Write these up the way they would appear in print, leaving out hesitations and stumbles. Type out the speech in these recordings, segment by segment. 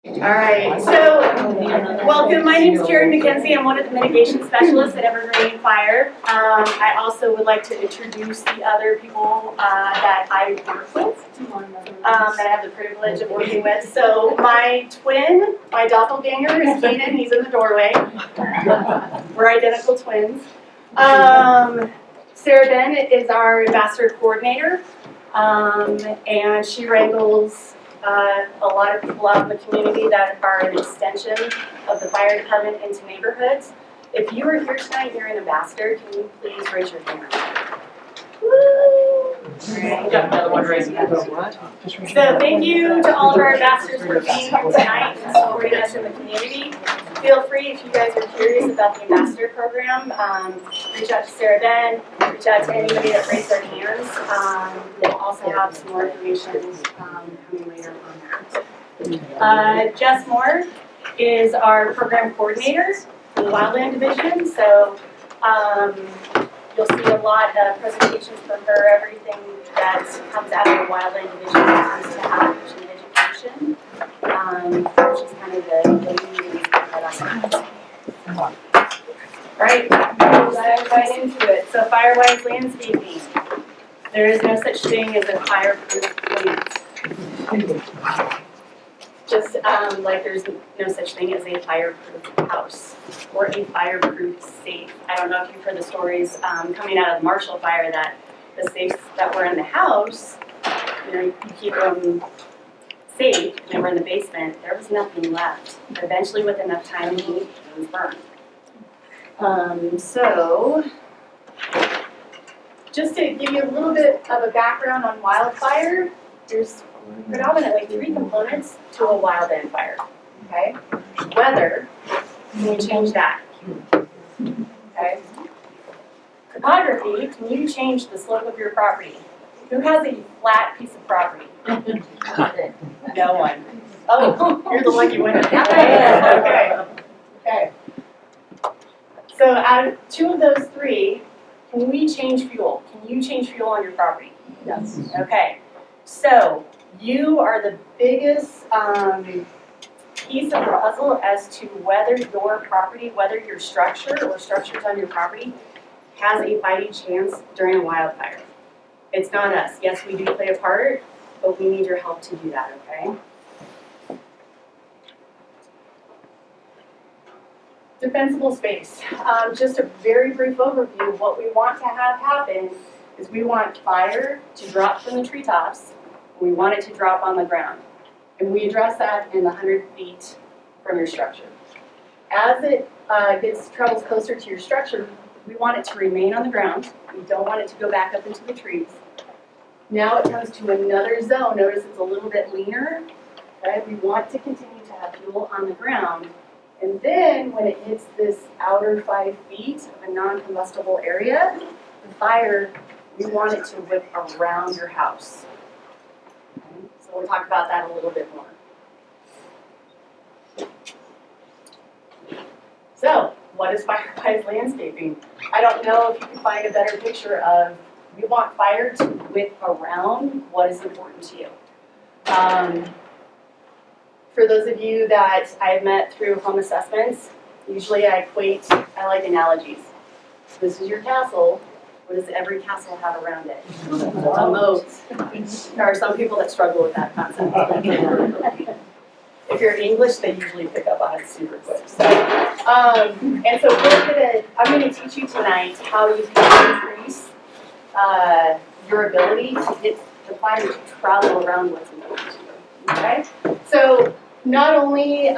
All right, so welcome. My name is Carrie McKenzie. I'm one of the Mitigation Specialists at Evergreen Fire. I also would like to introduce the other people that I work with, that I have the privilege of working with. So my twin, my doppelganger is Keenan. He's in the doorway. We're identical twins. Sarah Ben is our ambassador coordinator, and she wrangles a lot of people out in the community that are an extension of the fire department into neighborhoods. If you are here tonight and you're an ambassador, can you please raise your hand? Woo! Right. So thank you to all of our ambassadors for being here tonight and supporting us in the community. Feel free, if you guys are curious about the ambassador program, reach out to Sarah Ben, reach out to anybody that raised their hands. We'll also have some more information coming later on that. Jess Moore is our program coordinator in the Wildland Division. So you'll see a lot of presentations from her. Everything that comes out of the Wildland Division comes to outreach and education. She's kind of the lead that I have. All right, let's dive right into it. So Firewise Landscaping. There is no such thing as a fireproof plant. Just like there's no such thing as a fireproof house or a fireproof safe. I don't know if you've heard the stories coming out of the Marshall Fire that the safes that were in the house, you keep them safe. They were in the basement. There was nothing left. Eventually, with enough time and heat, it was burned. So, just to give you a little bit of a background on wildfire, there's predominantly 3 components to a wildland fire. Okay, weather. Can you change that? Okay. Topography. Can you change the slope of your property? Who has a flat piece of property? No one. Oh, you're the lucky winner. Okay. Okay. So out of 2 of those 3, can we change fuel? Can you change fuel on your property? Yes. Okay. So you are the biggest piece of the puzzle as to whether your property, whether your structure or structures on your property has a fighting chance during a wildfire. It's not us. Yes, we do play a part, but we need your help to do that, okay? Defensible space. Just a very brief overview. What we want to have happen is we want fire to drop from the treetops. We want it to drop on the ground. And we address that in the 100 feet from your structure. As it travels closer to your structure, we want it to remain on the ground. We don't want it to go back up into the trees. Now it comes to another zone. Notice it's a little bit leaner. Okay? We want to continue to have fuel on the ground. And then when it hits this outer 5 feet of a non-combustible area, the fire, we want it to whip around your house. Okay? So we'll talk about that a little bit more. So, what is Firewise Landscaping? I don't know if you can find a better picture of, we want fire to whip around what is important to you. For those of you that I've met through home assessments, usually I like analogies. This is your castle. What does every castle have around it? A moat. There are some people that struggle with that concept. If you're English, they usually pick up on it super quick. So, and so I'm going to teach you tonight how you can increase your ability to get the fire to travel around what's important to you. Okay? So not only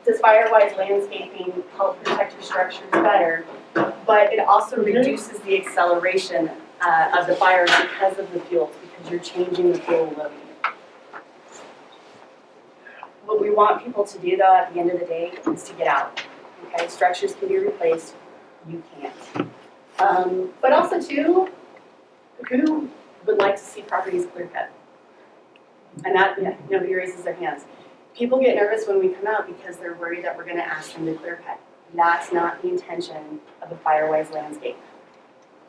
does Firewise Landscaping help protect your structures better, but it also reduces the acceleration of the fire because of the fuel, because you're changing the fuel load. What we want people to do, though, at the end of the day, is to get out. Okay, structures can be replaced. You can't. But also, too, who would like to see properties clear cut? And that, nobody raises their hands. People get nervous when we come out because they're worried that we're going to ask them to clear cut. That's not the intention of a Firewise landscape.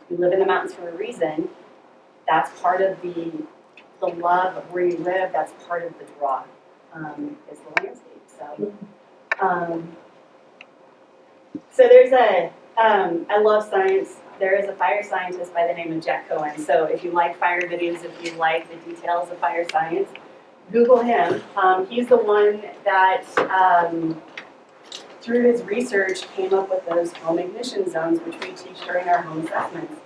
We live in the mountains for a reason. That's part of the love of where you live. That's part of the draw. is the landscape. So there's I love science. There is a fire scientist by the name of Jack Cohen. So if you like fire videos, if you like the details of fire science, Google him. He's the one that, through his research, came up with those home ignition zones, which we teach during our home assessments.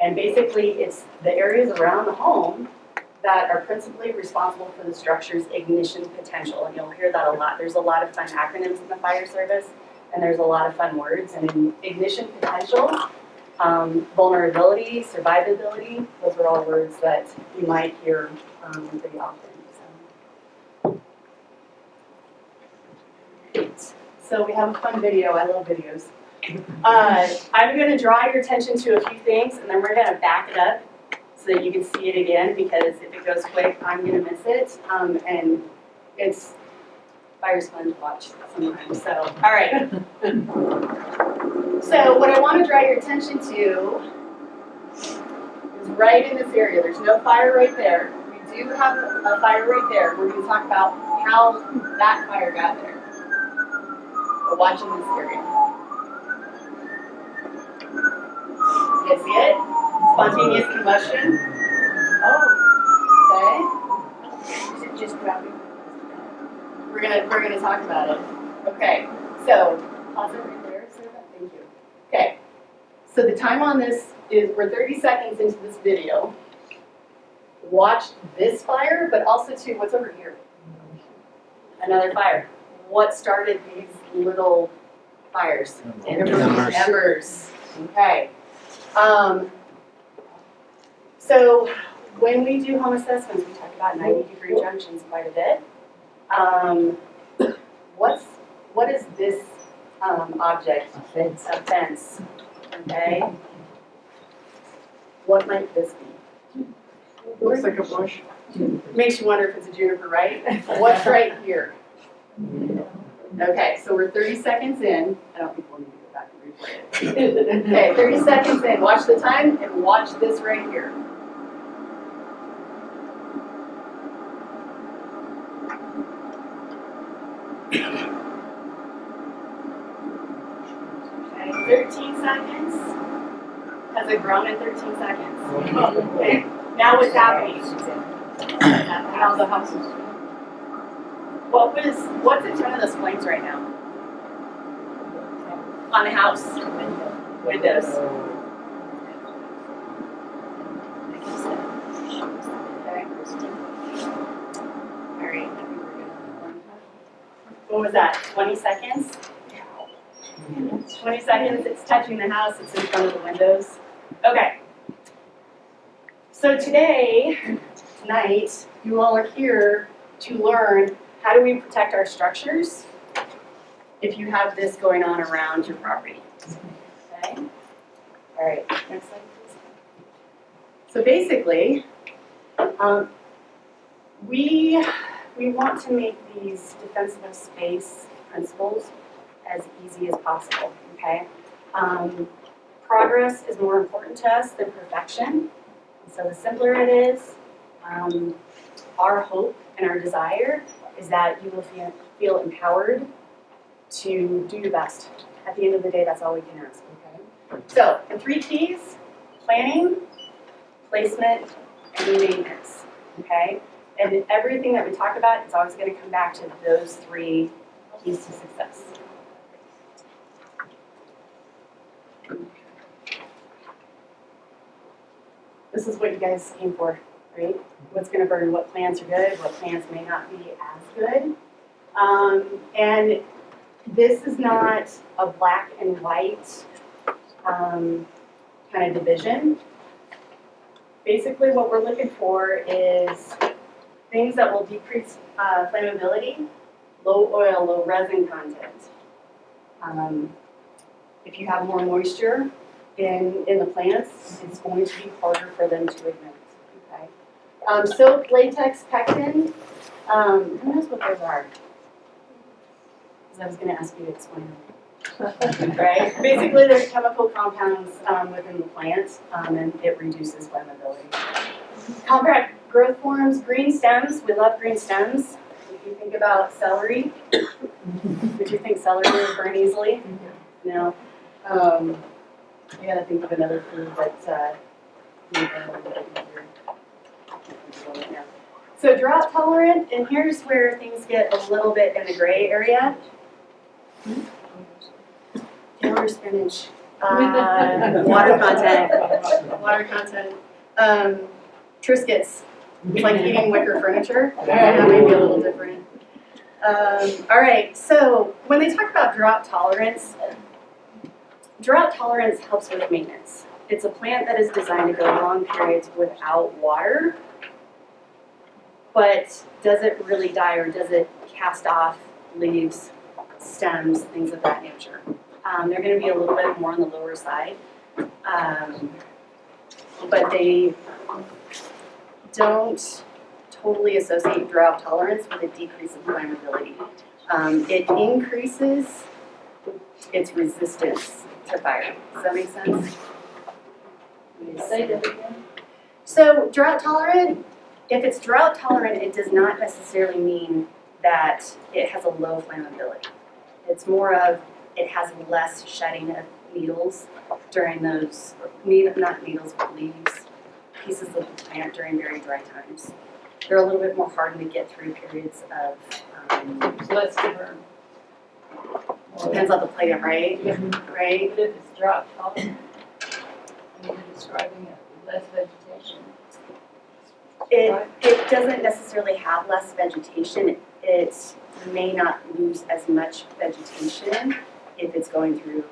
And basically, it's the areas around the home that are principally responsible for the structure's ignition potential. And you'll hear that a lot. There's a lot of fun acronyms in the fire service, and there's a lot of fun words. And in ignition potential, vulnerability, survivability, those are all words that you might hear pretty often. So we have a fun video. I love videos. I'm going to draw your attention to a few things, and then we're going to back it up so that you can see it again, because if it goes quick, I'm going to miss it. And fire's fun to watch sometimes. So, all right. So what I want to draw your attention to is right in this area. There's no fire right there. We do have a fire right there. We're going to talk about how that fire got there. But watch in this area. You guys see it? Spontaneous combustion. Oh, okay. Just grabbing. We're gonna talk about it. Okay. So pause it right there. Thank you. Okay. So the time on this is we're 30 seconds into this video. Watch this fire, but also too what's over here. Another fire. What started these little fires? Embers. Okay. So when we do home assessments, we talk about 90-degree junctions quite a bit. What is this object? A fence. Okay. What might this be? Looks like a bush. Makes you wonder if it's a juniper, right? What's right here? Okay, so we're 30 seconds in. I don't think we'll need to go back and replay it. Okay, 30 seconds in. Watch the time and watch this right here. Okay, 13 seconds. Has it grown in 13 seconds? Okay, now what's happening? Now the house is. What's in front of those flames right now? On the house. Windows. Okay. All right. What was that? 20 seconds? 20 seconds. It's touching the house. It's in front of the windows. Okay. So tonight, you all are here to learn how do we protect our structures if you have this going on around your property. Okay? All right, next slide, please. So basically, we want to make these defensible space principles as easy as possible, okay? Progress is more important to us than perfection. So the simpler it is, our hope and our desire is that you will feel empowered to do your best. At the end of the day, that's all we can ask, okay? So, the 3 keys: planning, placement, and maintenance, okay? And everything that we talk about is always going to come back to those 3 keys to success. This is what you guys came for, right? What's going to burn, what plants are good, what plants may not be as good. And this is not a black and white kind of division. Basically what we're looking for is things that will decrease flammability, low oil, low resin content. If you have more moisture in the plants, it's going to be harder for them to ignite. Okay. Soap, latex, pectin. Who knows what those are? Because I was going to ask you to explain them. Right? Basically, they're chemical compounds within the plant, and it reduces flammability. Compact growth forms, green stems. We love green stems. We If you think about celery, would you think celery would burn easily? No. I gotta think of another food that's would burn a little bit easier. So drought tolerant, and here's where things get a little bit in the gray area. Taylor spinach. Water content. Triscuits. It's like eating wicker furniture. That may be a little different. All right, so when they talk about drought tolerance helps with maintenance. It's a plant that is designed to go long periods without water, but does it really die or does it cast off leaves, stems, things of that nature? They're going to be a little bit more on the lower side, but they don't totally associate drought tolerance with a decrease in flammability. It increases its resistance to fire. Does that make sense? Say that again. So drought tolerant, if it's drought tolerant, it does not necessarily mean that it has a low flammability. It's more of it has less shedding of needles during those, not needles, but leaves, pieces of the plant during very dry times. They're a little bit more hardened to get through periods of, So that's to burn. depends on the plant, right? Right? But if it's drought tolerant, and you're describing it with less vegetation. It doesn't necessarily have less vegetation. It may not lose as much vegetation if it's going through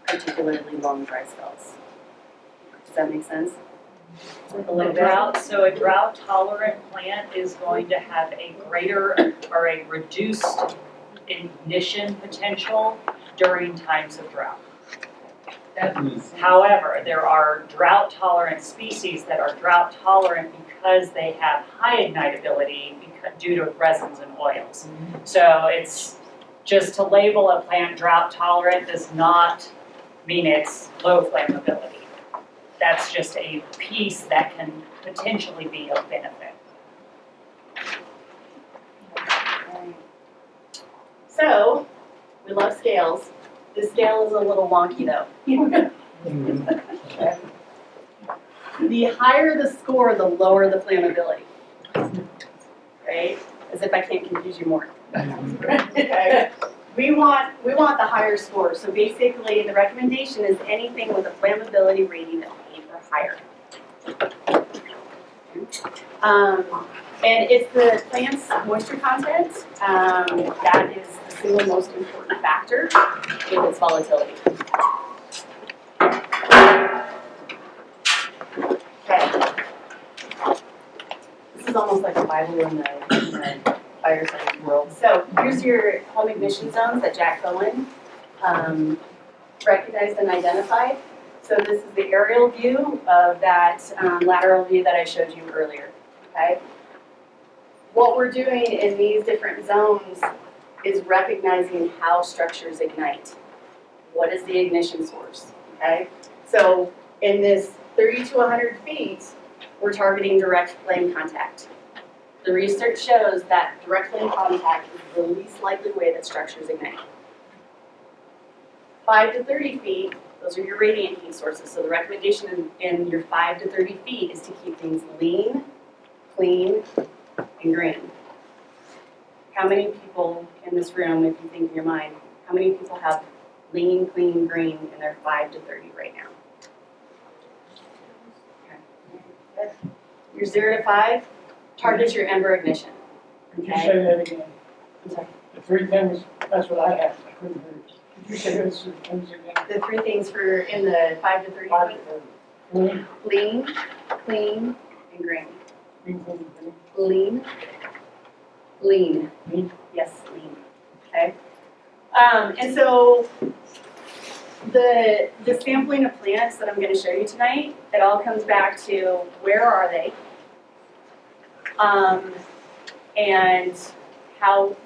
particularly long dry spells. Does that make sense? A little bit. So a drought tolerant plant is going to have a greater or a reduced ignition potential during times of drought. However, there are drought tolerant species that are drought tolerant because they have high ignitability due to resins and oils. So it's just to label a plant drought tolerant does not mean it's low flammability. That's just a piece that can potentially be of benefit. So, we love scales. This scale is a little wonky though. The higher the score, the lower the flammability. Right? As if I can't confuse you more. Okay. We want the higher score. So basically the recommendation is anything with a flammability rating of 8 or higher. And it's the plant's moisture content that is the single most important factor with its volatility. Okay. This is almost like a Bible in the fire science world. So here's your home ignition zones that Jack Cohen recognized and identified. So this is the aerial view of that lateral view that I showed you earlier. Okay. What we're doing in these different zones is recognizing how structures ignite. What is the ignition source? Okay. So in this 30 to 100 feet, we're targeting direct flame contact. The research shows that direct flame contact is the least likely way that structures ignite. 5 to 30 feet, those are your radiant heat sources. So the recommendation in your 5 to 30 feet is to keep things lean, clean, and green. How many people in this room, if you think in your mind, how many people have lean, clean, green in their 5 to 30 right now? Okay. Your 0 to 5 targets your ember ignition. Could you say that again? I'm sorry. The three things, that's what I have, I couldn't hear. Could you say those things again? The 3 things for in the 5 to 30 feet: lean, clean, and green. Lean, lean. Lean. Yes, lean. Okay. And so the sampling of plants that I'm going to show you tonight, it all comes back to where are they, and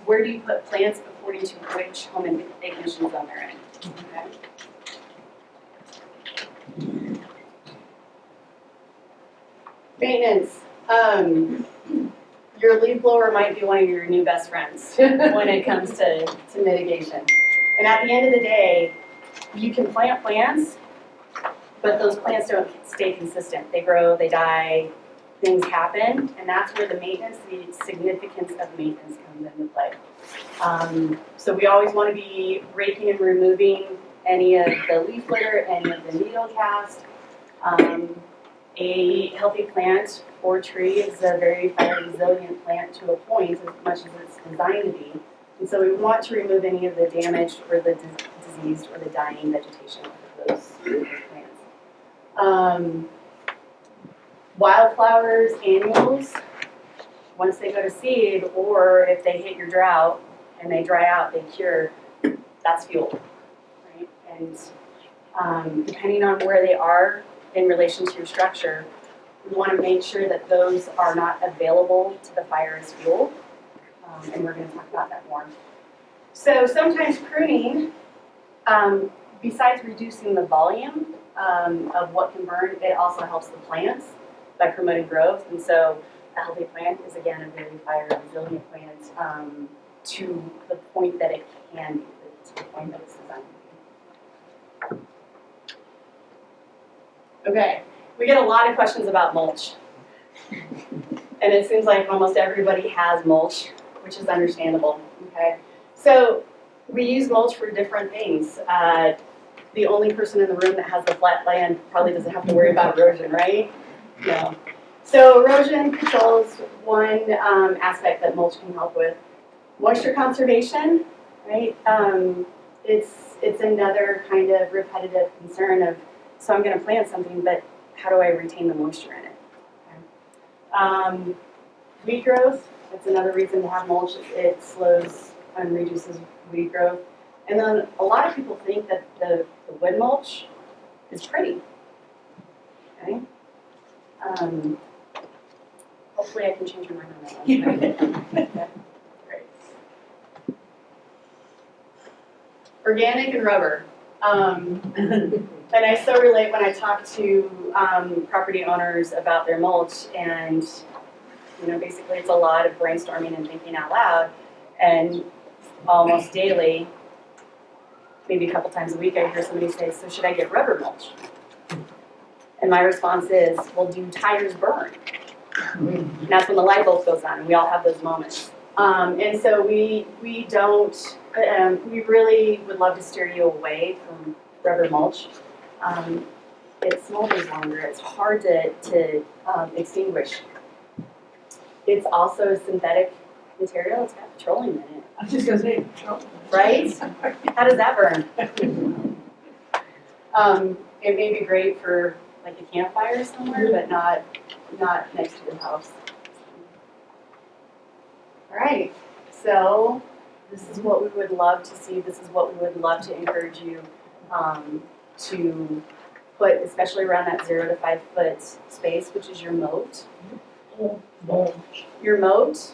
where do you put plants according to which home ignition zone they're in. Okay. Maintenance. your leaf blower might be one of your new best friends when it comes to mitigation. And at the end of the day, you can plant plants, but those plants don't stay consistent. They grow, they die, things happen, and that's where the maintenance, the significance of maintenance comes into play. So we always want to be raking and removing any of the leaf litter, any of the needle cast. A healthy plant or tree is a very fire resilient plant to a point, as much as it's designed to be. And so we want to remove any of the damaged or the diseased or the dying vegetation of those plants. Wildflowers, annuals, once they go to seed, or if they hit your drought and they dry out, they cure, that's fuel, right? And depending on where they are in relation to your structure, we want to make sure that those are not available to the fire as fuel, and we're going to talk about that more. So sometimes pruning, besides reducing the volume of what can burn, it also helps the plants by promoting growth. And so a healthy plant is, again, a very fire resilient plant to the point that it can be, to the point that it's designed to be. Okay, we get a lot of questions about mulch. And it seems like almost everybody has mulch, which is understandable, okay? So we use mulch for different things. The only person in the room that has the flat land probably doesn't have to worry about erosion, right? No. So erosion control is one aspect that mulch can help with. Moisture conservation, right? It's another kind of repetitive concern of, so I'm going to plant something, but how do I retain the moisture in it? Okay. Weed growth, that's another reason to have mulch. It slows and reduces weed growth. And then a lot of people think that the wood mulch is pretty. Okay. Hopefully I can change your mind on that one. Okay. Great. Organic and rubber. And I so relate when I talk to property owners about their mulch, and basically it's a lot of brainstorming and thinking out loud, and almost daily, maybe a couple times a week, I hear somebody say, so should I get rubber mulch? And my response is, well, do tires burn? And that's when the light bulb goes on, and we all have those moments. And so we don't, we really would love to steer you away from rubber mulch. It smolders longer, it's hard to extinguish. It's also a synthetic material, it's got petroleum in it. I was just gonna say, petroleum. Right? How does that burn? It may be great for like a campfire somewhere, but not next to your house. All right, so this is what we would love to see. This is what we would love to encourage you to put, especially around that 0 to 5 foot space, which is your moat. Your moat,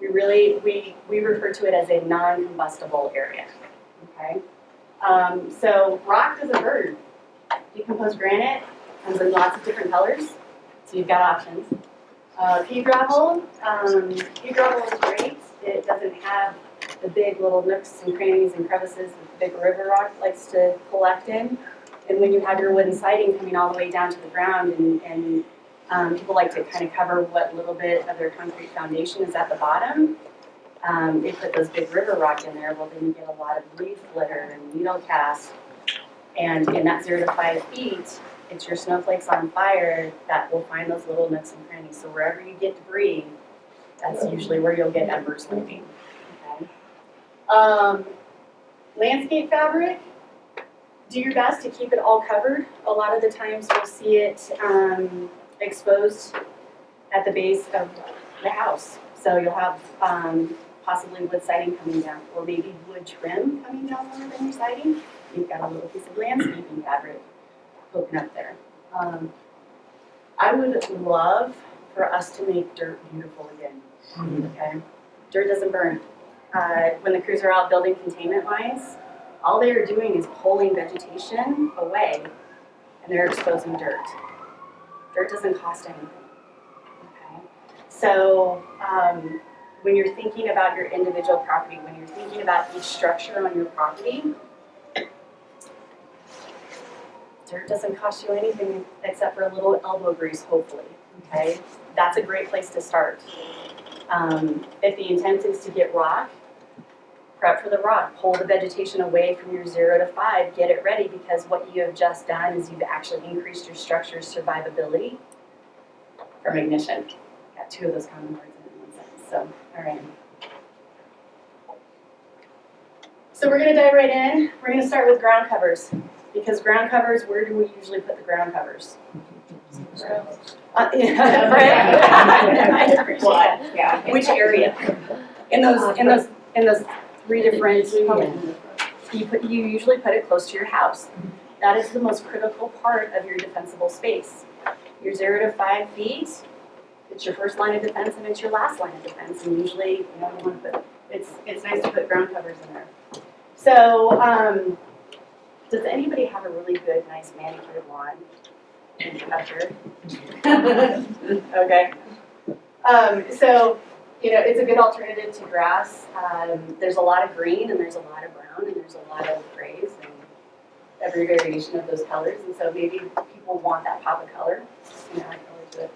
we refer to it as a non-combustible area. Okay, so rock doesn't burn. Decomposed granite comes in lots of different colors, so you've got options. Pea gravel is great. It doesn't have the big little nooks and crannies and crevices that the big river rock likes to collect in. And when you have your wooden siding coming all the way down to the ground, and people like to kind of cover what little bit of their concrete foundation is at the bottom, they put those big river rock in there. Well, then you get a lot of leaf litter and needle cast. And in that 0 to 5 feet, it's your snowflakes on fire that will find those little nooks and crannies. So wherever you get debris, that's usually where you'll get embers landing. Okay. Landscape fabric, do your best to keep it all covered. A lot of the times we'll see it exposed at the base of the house. So you'll have possibly wood siding coming down, or maybe wood trim coming down lower than your siding. You've got a little piece of landscaping fabric poking up there. I would love for us to make dirt beautiful again. Okay, dirt doesn't burn. When the crews are out building containment lines, all they are doing is pulling vegetation away, and they're exposing dirt. Dirt doesn't cost anything. Okay, So when you're thinking about your individual property, when you're thinking about each structure on your property, dirt doesn't cost you anything except for a little elbow grease, hopefully, okay? That's a great place to start. If the intent is to get rock, prep for the rock. Pull the vegetation away from your 0 to 5, get it ready, because what you have just done is you've actually increased your structure's survivability from ignition. Got 2 of those common words in one sentence, so, all right. So we're gonna dive right in. We're gonna start with ground covers, because ground covers, where do we usually put the ground covers? Yeah, right? I appreciate that. Yeah. Which area? In those 3 different components. You usually put it close to your house. That is the most critical part of your defensible space. Your 0 to 5 feet, it's your first line of defense and it's your last line of defense. And usually, you want to put, it's nice to put ground covers in there. So, does anybody have a really good, nice manicured lawn? Up here? Okay. So, it's a good alternative to grass. There's a lot of green and there's a lot of brown and there's a lot of grays and every variation of those colors. And so maybe people want that pop of color. Add color to it.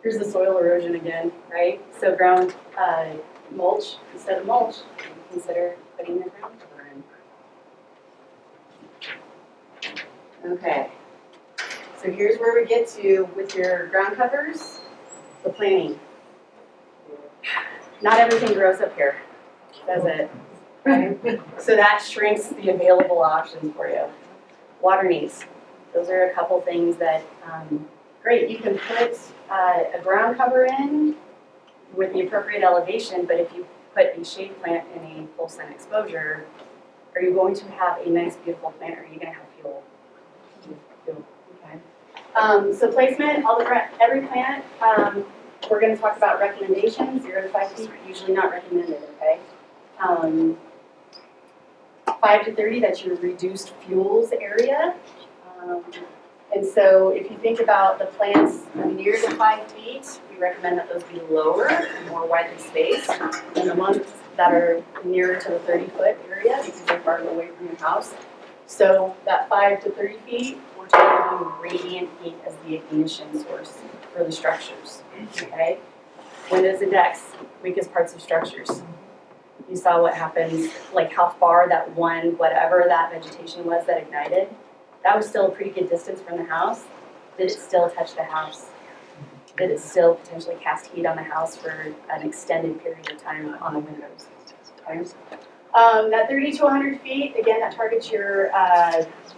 Here's the soil erosion again, right? So ground mulch, instead of mulch, consider putting the ground cover in. Okay. So here's where we get to with your ground covers, the planting. Not everything grows up here, does it? Right? So that shrinks the available options for you. Water needs. Those are a couple things that, great, you can put a ground cover in with the appropriate elevation, but if you put a shade plant in a full sun exposure, are you going to have a nice, beautiful plant, or are you going to have fuel? Okay. So placement, every plant, we're going to talk about recommendations. 0 to 5 feet, usually not recommended, okay? 5 to 30, that's your reduced fuels area. And so if you think about the plants near the 5 feet, we recommend that those be lower and more widely spaced than the ones that are nearer to the 30-foot area because they're farther away from your house. So that 5 to 30 feet, we're targeting radiant heat as the ignition source for the structures, okay? Windows and decks, weakest parts of structures. You saw what happens, like how far that one, whatever that vegetation was that ignited, that was still a pretty good distance from the house. Did it still touch the house? Did it still potentially cast heat on the house for an extended period of time on the windows? Okay. That 30 to 100 feet, again, that targets your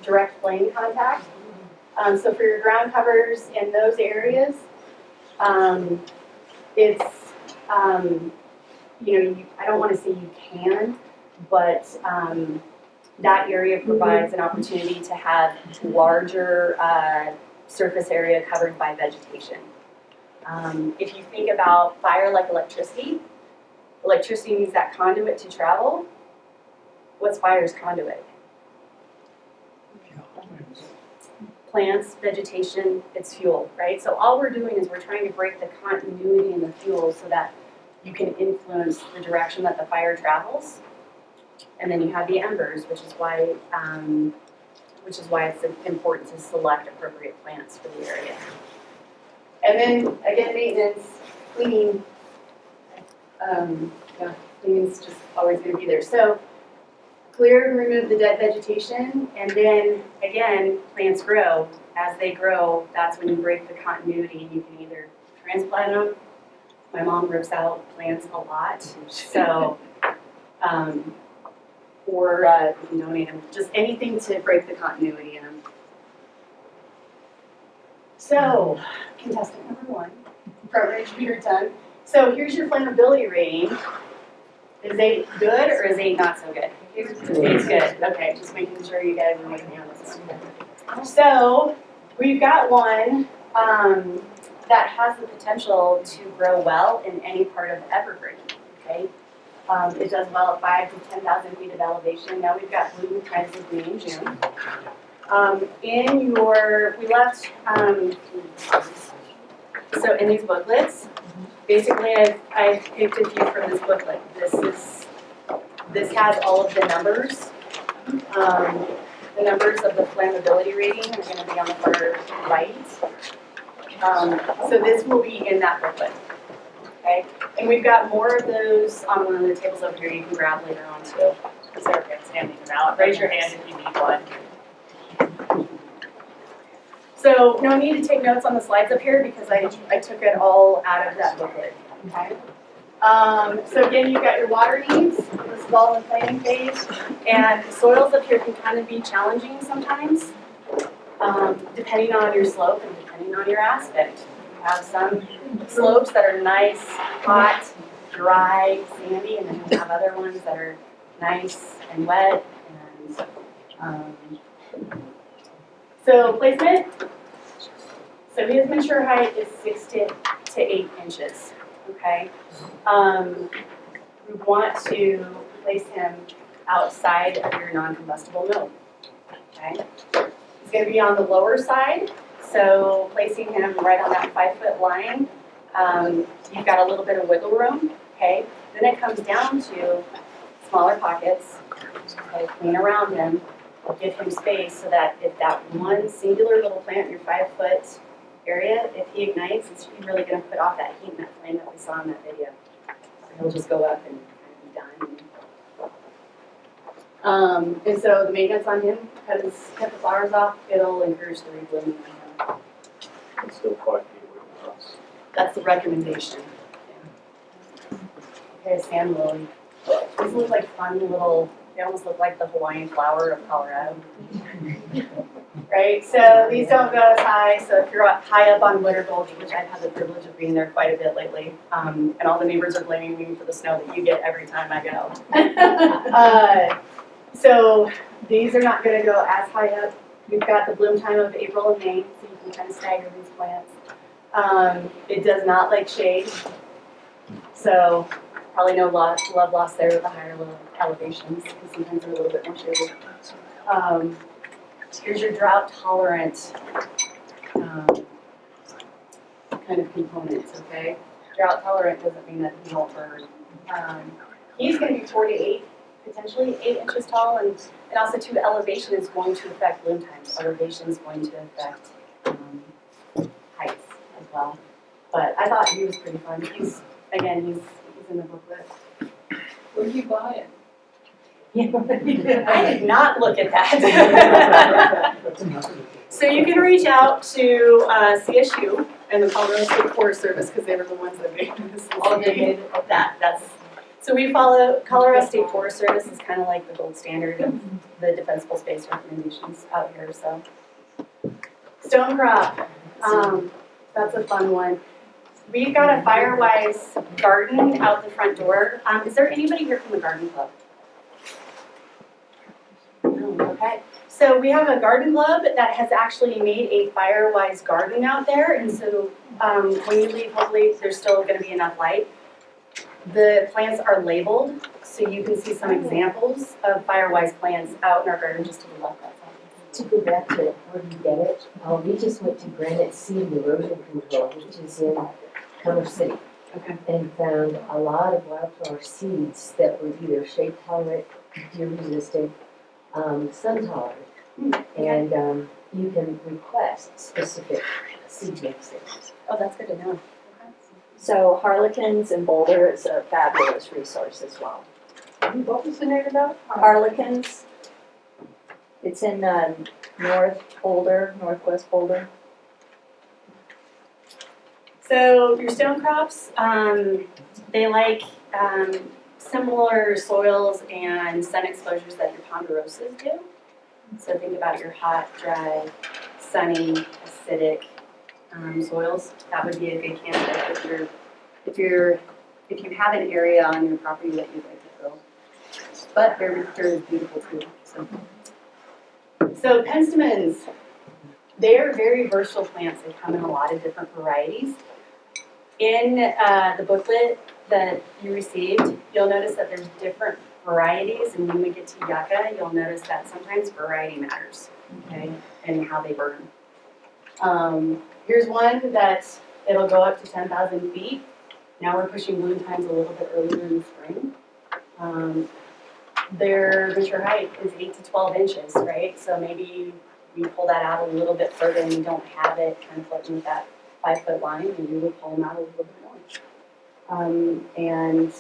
direct flame contact. So for your ground covers in those areas, it's, I don't want to say you can, but that area provides an opportunity to have larger surface area covered by vegetation. If you think about fire like electricity, electricity needs that conduit to travel. What's fire's conduit? Plants, vegetation, it's fuel, right? So all we're doing is we're trying to break the continuity in the fuel so that you can influence the direction that the fire travels. And then you have the embers, which is why it's important to select appropriate plants for the area. And then again, maintenance, cleaning. Cleaning's just always going to be there. So clear and remove the dead vegetation, and then again, plants grow. As they grow, that's when you break the continuity, and you can either transplant them. My mom rips out plants a lot, so or you can donate them. Just anything to break the continuity in them. So, contestant number 1, program should be your ton. So here's your flammability rating. Is 8 good or is 8 not so good? 8's good. Okay, just making sure you guys are making me on this one. So we've got one that has the potential to grow well in any part of Evergreen. Okay, it does well at 5 to 10,000 feet of elevation. Now we've got bloom times of May and June. We left. So in these booklets, basically, I've picked a few from this booklet. This has all of the numbers. The numbers of the flammability rating are gonna be on the far right. So this will be in that booklet, okay? And we've got more of those on one of the tables over here you can grab later on too. Sarah Ben's handing them out. Raise your hand if you need one. So no need to take notes on the slides up here because I took it all out of that booklet, okay? So again, you've got your water needs, this is all in the planning phase, and soils up here can kind of be challenging sometimes, depending on your slope and depending on your aspect. You have some slopes that are nice, hot, dry, sandy, and then you have other ones that are nice and wet. And so placement. So his mature height is 6 to 8 inches. Okay. We want to place him outside of your non-combustible node. Okay. He's going to be on the lower side, so placing him right on that 5-foot line. You've got a little bit of wiggle room. Okay. Then it comes down to smaller pockets. Okay. Clean around him. Give him space so that if that one singular little plant in your 5-foot area, if he ignites, it's really going to put off that heat and that flame that we saw in that video. So he'll just go up and kind of be done. And so the maintenance on him, cut the flowers off, it'll encourage the reblooming on him. It's still 5 feet away from us. That's the recommendation. Yeah. Okay, sand lily. These look like fun little, they almost look like the Hawaiian flower of Colorado. Right, so these don't go as high, so if you're high up on Winter Gulch, which I've had the privilege of being there quite a bit lately, and all the neighbors are blaming me for the snow that you get every time I go. So these are not gonna go as high up. We've got the bloom time of April and May, so you can kind of stagger these plants. It does not like shade, so probably no love loss there with the higher elevations, because sometimes they're a little bit more shaded. Here's your drought tolerant kind of components, okay? Drought tolerant doesn't mean that he won't burn. He's going to be 4 to 8, potentially 8 inches tall, and also too, elevation is going to affect bloom times. Elevation is going to affect heights as well. But I thought he was pretty fun. He's in the booklet. Where do you buy it? I did not look at that. So you can reach out to CSU and the Colorado State Forest Service because they were the ones that made this. So we follow Colorado State Forest Service is kind of like the gold standard of the defensible space recommendations out here. So stone crop, that's a fun one. We've got a Firewise garden out the front door. Is there anybody here from the garden club? Okay, so we have a garden club that has actually made a Firewise garden out there, and so when you leave, hopefully there's still going to be enough light. The plants are labeled, so you can see some examples of Firewise plants out in our garden just to the left. To go back to where you get it, we just went to Granite Seed Erosion Control, which is in Commerce City, Okay. and found a lot of wildflower seeds that were either shade tolerant, deer resistant, sun tolerant, and you can request specific seed mixes. Oh, that's good to know. So Harlequins in Boulder is a fabulous resource as well. What was the name of that? Harlequins, it's in northwest Boulder. So your stone crops, they like similar soils and sun exposures that your ponderosas do. So think about your hot, dry, sunny, acidic soils. That would be a good candidate if you have an area on your property that you'd like to grow. But they're beautiful too. So penstemons, they are very versatile plants. They come in a lot of different varieties. In the booklet that you received, you'll notice that there's different varieties, and when we get to yucca, you'll notice that sometimes variety matters, okay, and how they burn. Here's one that it'll go up to 10,000 feet. Now we're pushing bloom times a little bit earlier in the spring. Their mature height is 8 to 12 inches, right? So maybe we pull that out a little bit further and we don't have it kind of floating with that 5-foot line, and we would pull them out a little bit more. And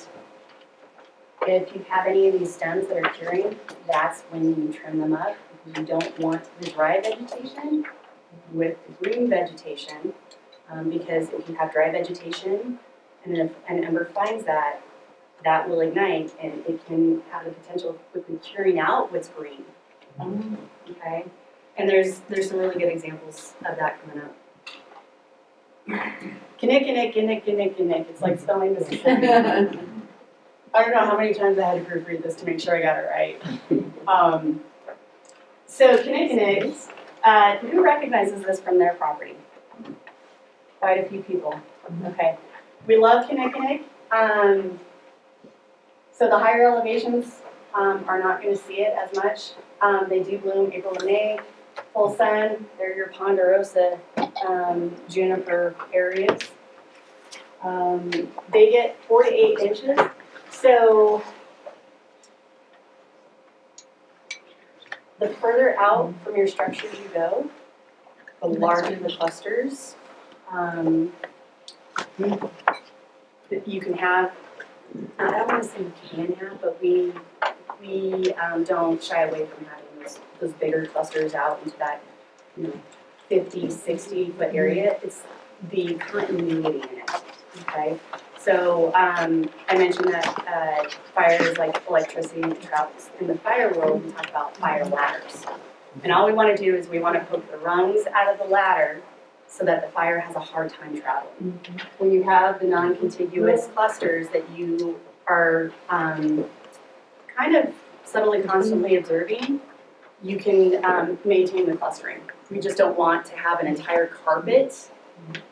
if you have any of these stems that are curing, that's when you trim them up. You don't want the dry vegetation with the green vegetation, because if you have dry vegetation and if an ember finds that, that will ignite and it can have the potential of quickly curing out what's green. Okay, and there's some really good examples of that coming up. Kinnick. It's like spelling Mississippi. I don't know how many times I had to proofread this to make sure I got it right. So Kinnick, who recognizes this from their property? Quite a few people. Okay, we love Kinnick. So the higher elevations are not going to see it as much. They do bloom April and May, full sun. They're your ponderosa juniper areas. They get 4 to 8 inches. So the further out from your structures you go, the larger the clusters. You can have, I don't want to say you can have, but we don't shy away from having those bigger clusters out into that 50, 60 foot area. It's the continuity in it, okay? So I mentioned that fire is like electricity and travels. In the fire world, we talk about fire ladders. And all we want to do is we want to poke the rungs out of the ladder so that the fire has a hard time traveling. When you have the non-contiguous clusters that you are kind of subtly constantly observing, you can maintain the clustering. We just don't want to have an entire carpet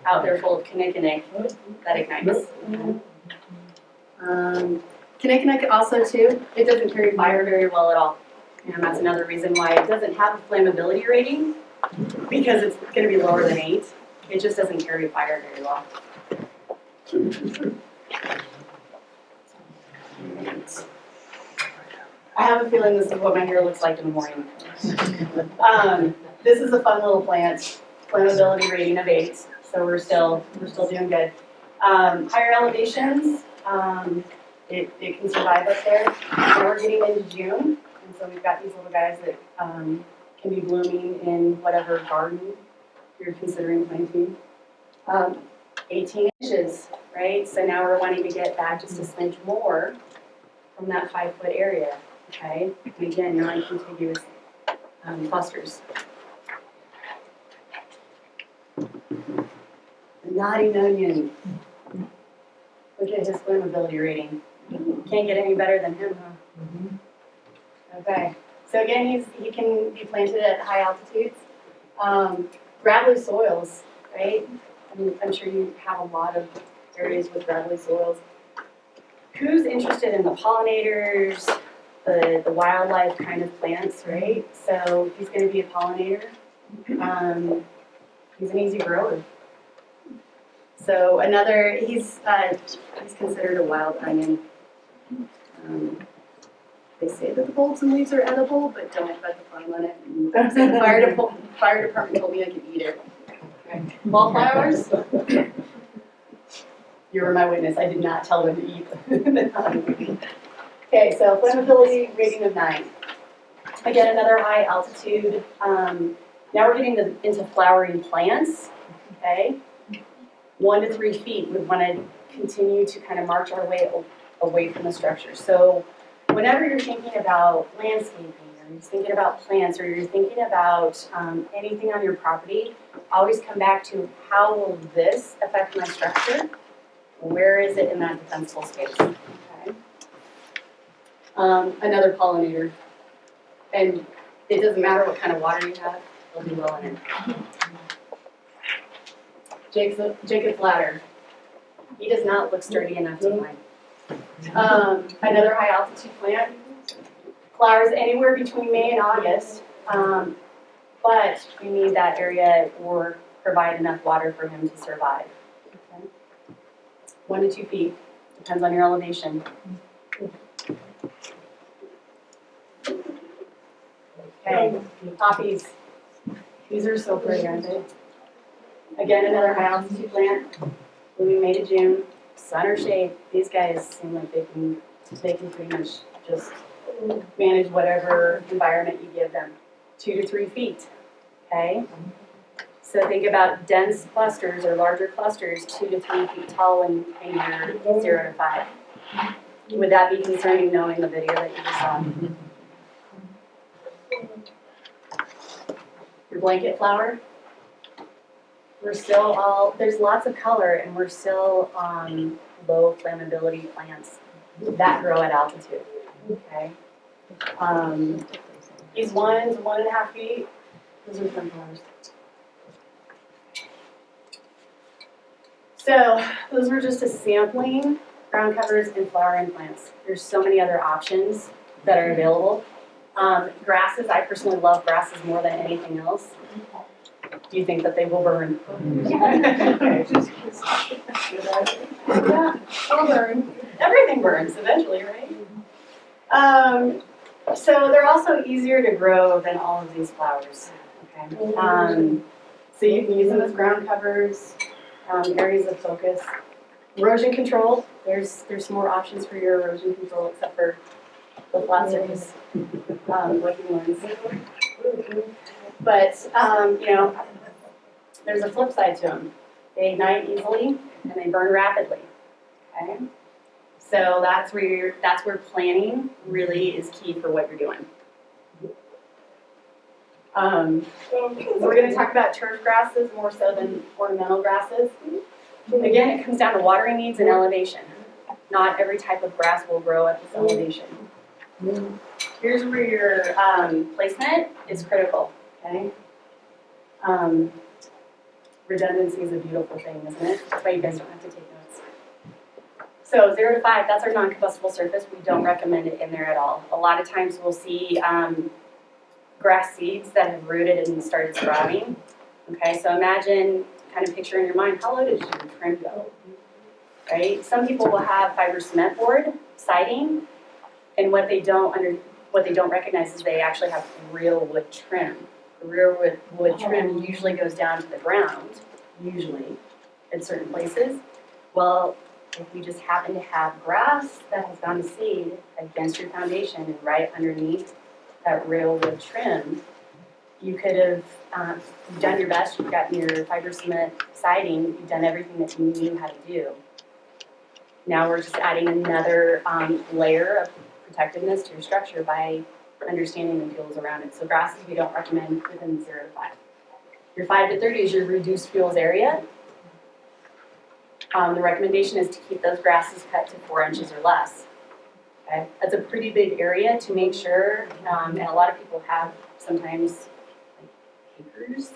out there full of kinnick that ignites. Kinnick also too, it doesn't carry fire very well at all. And that's another reason why it doesn't have a flammability rating, because it's going to be lower than 8. It just doesn't carry fire very well. I have a feeling this is what my hair looks like in the morning. This is a fun little plant, flammability rating of 8, so we're still doing good. Higher elevations, it can survive up there. Now we're getting into June, and so we've got these little guys that can be blooming in whatever garden you're considering planting. 18 inches, right? So now we're wanting to get back just a smidge more from that 5-foot area, okay? And again, non-contiguous clusters. The naughty onion. Look at his flammability rating. Can't get any better than him, huh? Okay. So again, he can be planted at high altitudes. Gravelly soils, right? I'm sure you have a lot of areas with gravelly soils. Who's interested in the pollinators, the wildlife kind of plants, right? So he's going to be a pollinator. He's an easy grower. So he's considered a wild onion. They say that the bulbs and leaves are edible, but don't bet the farm on it. And the fire department told me I could eat it. Okay. Wallflowers? You were my witness. I did not tell them to eat them. Okay, so flammability rating of 9. Again, another high altitude. Now we're getting into flowering plants. Okay, 1 to 3 feet. We want to continue to kind of march our way away from the structure. So whenever you're thinking about landscaping, or you're thinking about plants, or you're thinking about anything on your property, always come back to how will this affect my structure? Where is it in that defensible space? Okay. Another pollinator, and it doesn't matter what kind of water you have, they'll do well in it. Jacob's ladder. He does not look sturdy enough to climb. Another high altitude plant. Flowers anywhere between May and August, but we need that area or provide enough water for him to survive. Okay. 1 to 2 feet, depends on your elevation. Okay, poppies. These are so pretty, aren't they? Again, another high altitude plant, blooming May to June, sun or shade. These guys seem like they can pretty much just manage whatever environment you give them. 2 to 3 feet, okay? So think about dense clusters or larger clusters, 2 to 3 feet tall when you're 0 to 5. Would that be concerning knowing the video that you just saw? Your blanket flower, we're still there's lots of color and we're still on low flammability plants that grow at altitude, okay? These 1 to 1.5 feet, those are sunflowers. So those were just a sampling, ground covers and flowering plants. There's so many other options that are available. Grasses, I personally love grasses more than anything else. Do you think that they will burn? Yeah, they'll burn. Everything burns eventually, right? So they're also easier to grow than all of these flowers. Okay. So you can use them as ground covers, areas of focus. Erosion control, there's more options for your erosion control except for the flat surface looking ones. But, there's a flip side to them. They ignite easily and they burn rapidly, okay? So that's where planning really is key for what you're doing. We're gonna talk about turf grasses more so than ornamental grasses. Again, it comes down to watering needs and elevation. Not every type of grass will grow at this elevation. Here's where your placement is critical, okay? Redundancy is a beautiful thing, isn't it? That's why you guys don't have to take notes. So 0 to 5, that's our non-combustible surface. We don't recommend it in there at all. A lot of times we'll see grass seeds that have rooted and started sprouting. Okay, so imagine, kind of picture in your mind, how low does your trim go? Right? Some people will have fiber cement board siding, and what they don't recognize is they actually have real wood trim. The real wood trim usually goes down to the ground, usually, in certain places. Well, if we just happen to have grass that has gone to seed against your foundation and right underneath that real wood trim, you could have you've done your best, you've got your fiber cement siding, you've done everything that you knew how to do. Now we're just adding another layer of protectiveness to your structure by understanding the fuels around it. So grasses we don't recommend within 0 to 5. Your 5 to 30 is your reduced fuels area. The recommendation is to keep those grasses cut to 4 inches or less. Okay? That's a pretty big area to make sure, and a lot of people have sometimes like acres.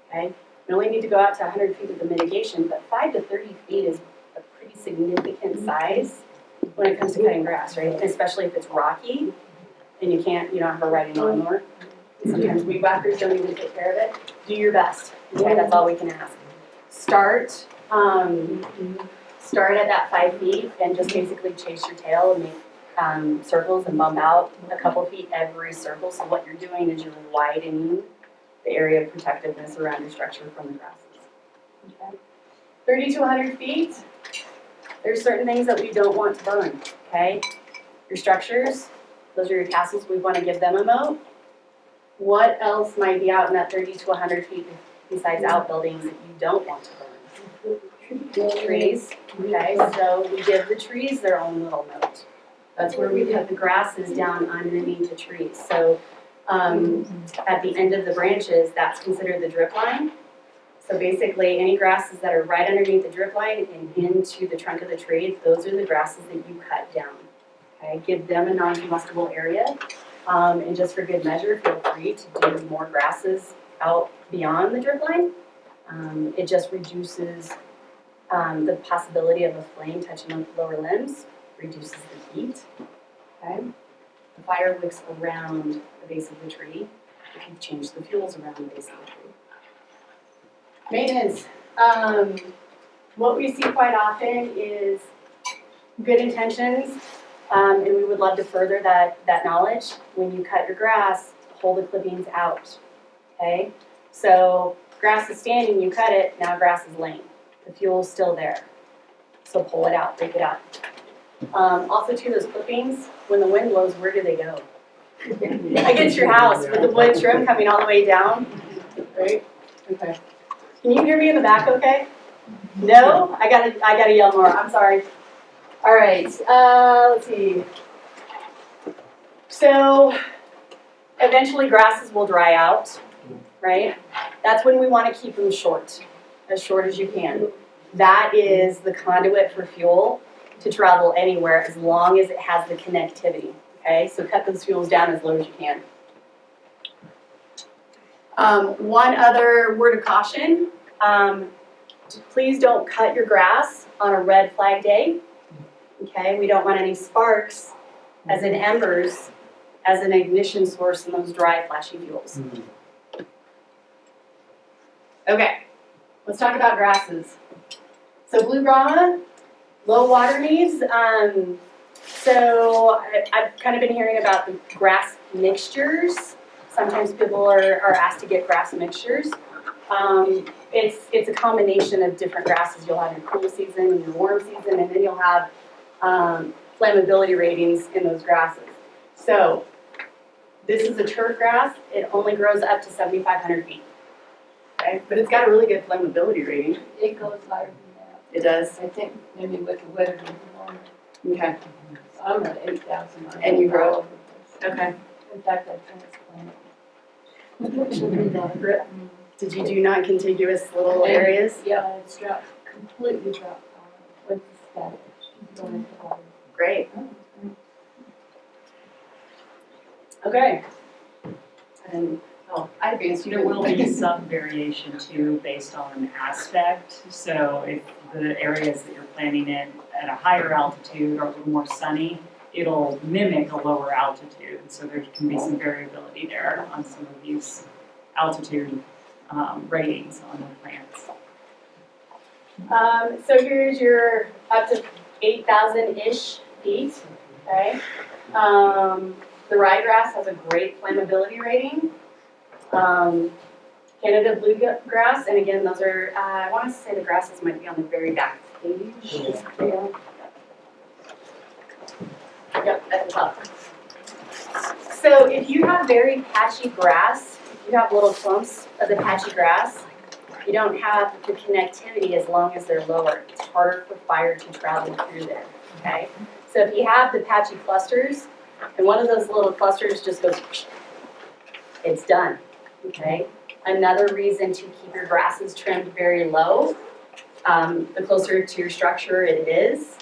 Okay? You only need to go out to 100 feet with the mitigation, but 5 to 30 feet is a pretty significant size when it comes to cutting grass, right? And especially if it's rocky and you don't have a riding lawnmower. Sometimes weed whackers don't even take care of it. Do your best. Okay, that's all we can ask. Start at that 5 feet and just basically chase your tail and make circles and bump out a couple feet every circle. So what you're doing is you're widening the area of protectiveness around your structure from the grasses. Okay. 30 to 100 feet, there's certain things that we don't want to burn, okay? Your structures, those are your castles, we want to give them a moat. What else might be out in that 30 to 100 feet besides outbuildings that you don't want to burn? Trees, okay, so we give the trees their own little moat. That's where we cut the grasses down underneath the trees. So at the end of the branches, that's considered the drip line. So basically, any grasses that are right underneath the drip line and into the trunk of the tree, those are the grasses that you cut down. Okay, give them a non-combustible area. And just for good measure, feel free to do more grasses out beyond the drip line. It just reduces the possibility of a flame touching the lower limbs, reduces the heat. Okay? The fire wicks around the base of the tree if you change the fuels around the base of the tree. Maintenance. What we see quite often is good intentions, and we would love to further that knowledge. When you cut your grass, pull the clippings out, okay? So grass is standing, you cut it, now grass is laying. The fuel's still there. So pull it out, break it out. Also too, those clippings, when the wind blows, where do they go? Against your house with the wood trim coming all the way down, right? Okay. Can you hear me in the back okay? No? I gotta yell more, I'm sorry. All right, let's see. So eventually grasses will dry out, right? That's when we want to keep them short as you can. That is the conduit for fuel to travel anywhere as long as it has the connectivity, okay? So cut those fuels down as low as you can. One other word of caution, please don't cut your grass on a red flag day, okay? We don't want any sparks as in embers as an ignition source in those dry, flashy fuels. Okay, let's talk about grasses. So blue grama, low water needs. So I've kind of been hearing about the grass mixtures. Sometimes people are asked to get grass mixtures. It's a combination of different grasses. You'll have your cool season and your warm season, and then you'll have flammability ratings in those grasses. So this is a turf grass. It only grows up to 7,500 feet. Okay, but it's got a really good flammability rating. It goes higher than that. It does. I think maybe with the weather warmer. Okay. So I'm at 8,000. And you grow? All over the place. Okay. In fact, I transplanted. Did you do non-contiguous little areas? Yeah, it's dropped, completely dropped with the static. Great. Okay. And I advanced. There will be some variation too based on aspect. So if the areas that you're planting in at a higher altitude are a little more sunny, it'll mimic a lower altitude. So there can be some variability there on some of these altitude ratings on the plants. so here's your up to 8,000-ish feet, okay? The ryegrass has a great flammability rating. Canada bluegrass, and again, those are, I want to say the grasses might be on the very back page. Yeah. Yep, at the top. So if you have very patchy grass, if you have little clumps of the patchy grass, you don't have the connectivity as long as they're lower. It's harder for fire to travel through there, okay? So if you have the patchy clusters, and one of those little clusters just goes, it's done, okay? Another reason to keep your grasses trimmed very low, the closer to your structure it is,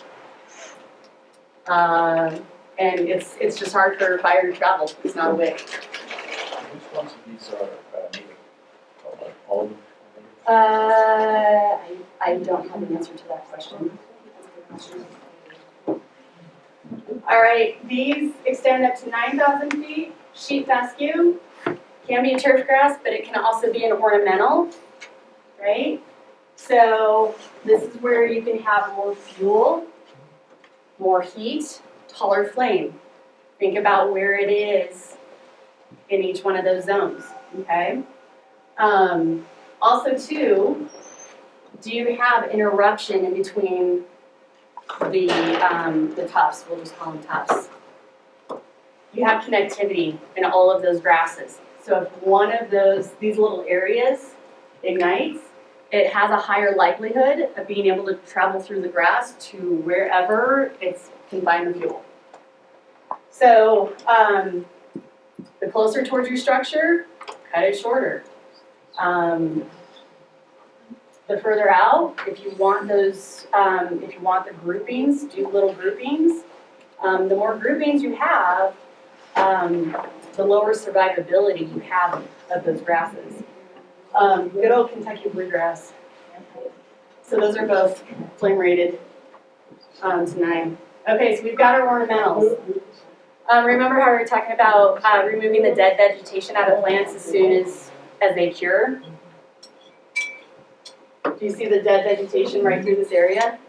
and it's just hard for fire to travel. It's not a wick. Which ones of these are native? All of them? I don't have an answer to that question. All right, these extend up to 9,000 feet. Sheep fescue can be a turf grass, but it can also be an ornamental, right? So this is where you can have more fuel, more heat, taller flame. Think about where it is in each one of those zones, okay? Also too, do you have interruption in between the tufts? We'll just call them tufts. You have connectivity in all of those grasses. So if one of these little areas ignites, it has a higher likelihood of being able to travel through the grass to wherever it can find the fuel. So the closer towards your structure, cut it shorter. The further out, if you want those, if you want the groupings, do little groupings. The more groupings you have, the lower survivability you have of those grasses. Good old Kentucky bluegrass. So those are both flame rated tonight. Okay, so we've got our ornamentals. Remember how we were talking about removing the dead vegetation out of plants as soon as they cure? Do you see the dead vegetation right through this area?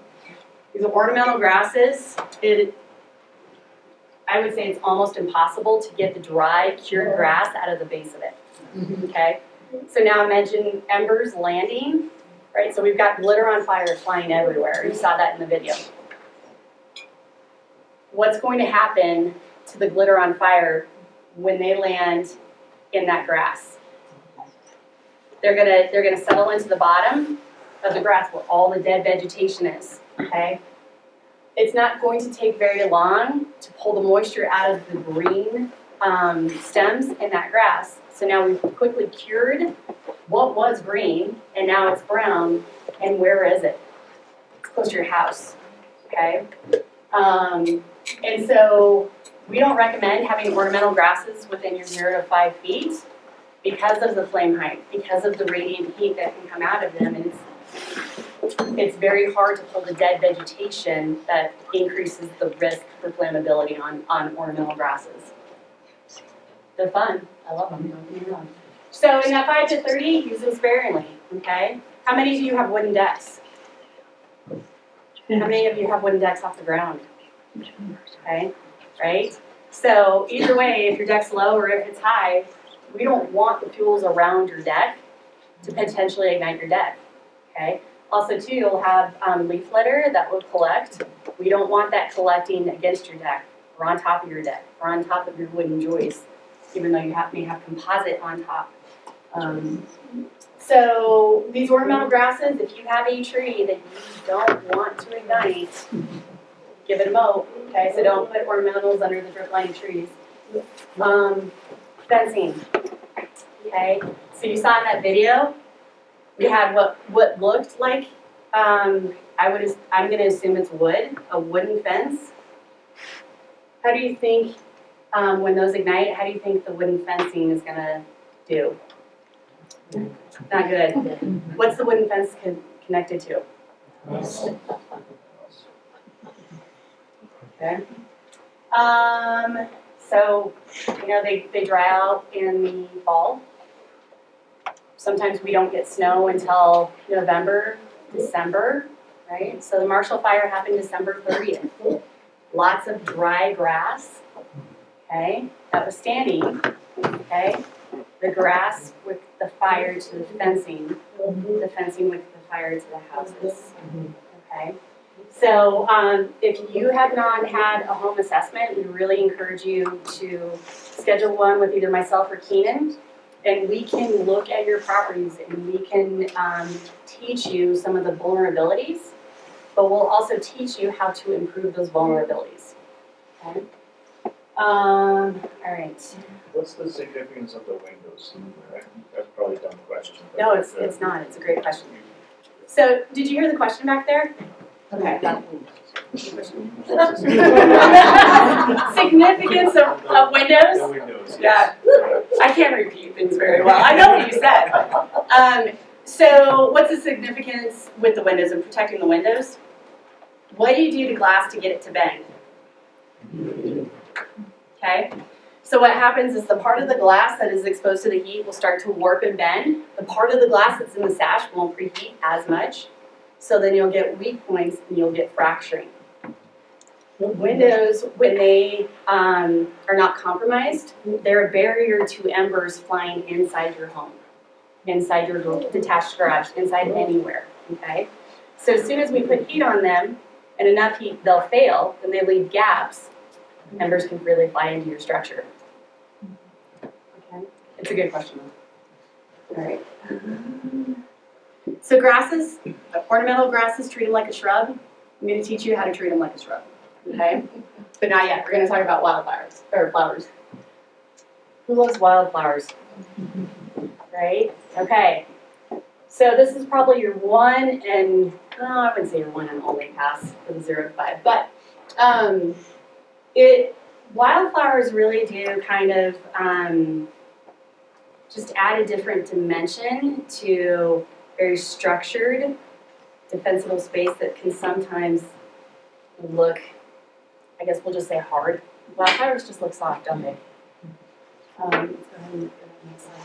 These are ornamental grasses. I would say it's almost impossible to get the dry, cured grass out of the base of it, okay? So now imagine embers landing, right? So we've got glitter on fire flying everywhere. You saw that in the video. What's going to happen to the glitter on fire when they land in that grass? They're gonna settle into the bottom of the grass where all the dead vegetation is, okay? It's not going to take very long to pull the moisture out of the green stems in that grass. So now we've quickly cured what was green, and now it's brown, and where is it? It's close to your house, okay? And so we don't recommend having ornamental grasses within your 0 to 5 feet because of the flame height, because of the radiant heat that can come out of them. And it's very hard to pull the dead vegetation that increases the risk for flammability on ornamental grasses. They're fun. I love them. Don't get me wrong. So in that 5 to 30, use them sparingly, okay? How many of you have wooden decks? How many of you have wooden decks off the ground? Okay, right? So either way, if your deck's low or if it's high, we don't want the fuels around your deck to potentially ignite your deck, okay? Also too, you'll have leaf litter that will collect. We don't want that collecting against your deck or on top of your deck or on top of your wooden joists, even though you may have composite on top. So these ornamental grasses, if you have a tree that you don't want to ignite, give it a mow, okay? So don't put ornamentals under the drip line trees. Fencing, okay? So you saw in that video, we had what looked like, I'm gonna assume it's wood, a wooden fence. How do you think, when those ignite, how do you think the wooden fencing is gonna do? Not good. What's the wooden fence connected to? Okay. So, you know, they dry out in the fall. Sometimes we don't get snow until November, December, right? So the Marshall Fire happened December 30th. Lots of dry grass, okay, that was standing, okay? The grass with the fire to the fencing with the fire to the houses, okay? So if you have not had a home assessment, we really encourage you to schedule one with either myself or Keenan, and we can look at your properties and we can teach you some of the vulnerabilities, but we'll also teach you how to improve those vulnerabilities, okay? All right. What's the significance of the windows? That's probably a dumb question. but No, it's not. It's a great question. So, did you hear the question back there? Okay. Significance of windows? The windows. Yeah. I can't repeat things very well. I know what you said. So, what's the significance with the windows and protecting the windows? What do you do to glass to get it to bend? Okay. So what happens is the part of the glass that is exposed to the heat will start to warp and bend. The part of the glass that's in the sash won't preheat as much. So then you'll get weak points and you'll get fracturing. Windows, when they are not compromised, they're a barrier to embers flying inside your home, inside your detached garage, inside anywhere, okay? So as soon as we put heat on them, and enough heat, they'll fail, then they leave gaps, embers can freely fly into your structure. Okay, it's a good question. All right. So grasses, ornamental grasses, treat them like a shrub. I'm going to teach you how to treat them like a shrub. Okay, but not yet. We're going to talk about wildflowers or flowers. Who loves wildflowers? Right? Okay. So this is probably your one and I wouldn't say your one and only pass for the 0 to 5, but wildflowers really do kind of just add a different dimension to very structured, defensible space that can sometimes look, I guess we'll just say hard. Wildflowers just look soft, don't they? Let's go ahead and get on this side.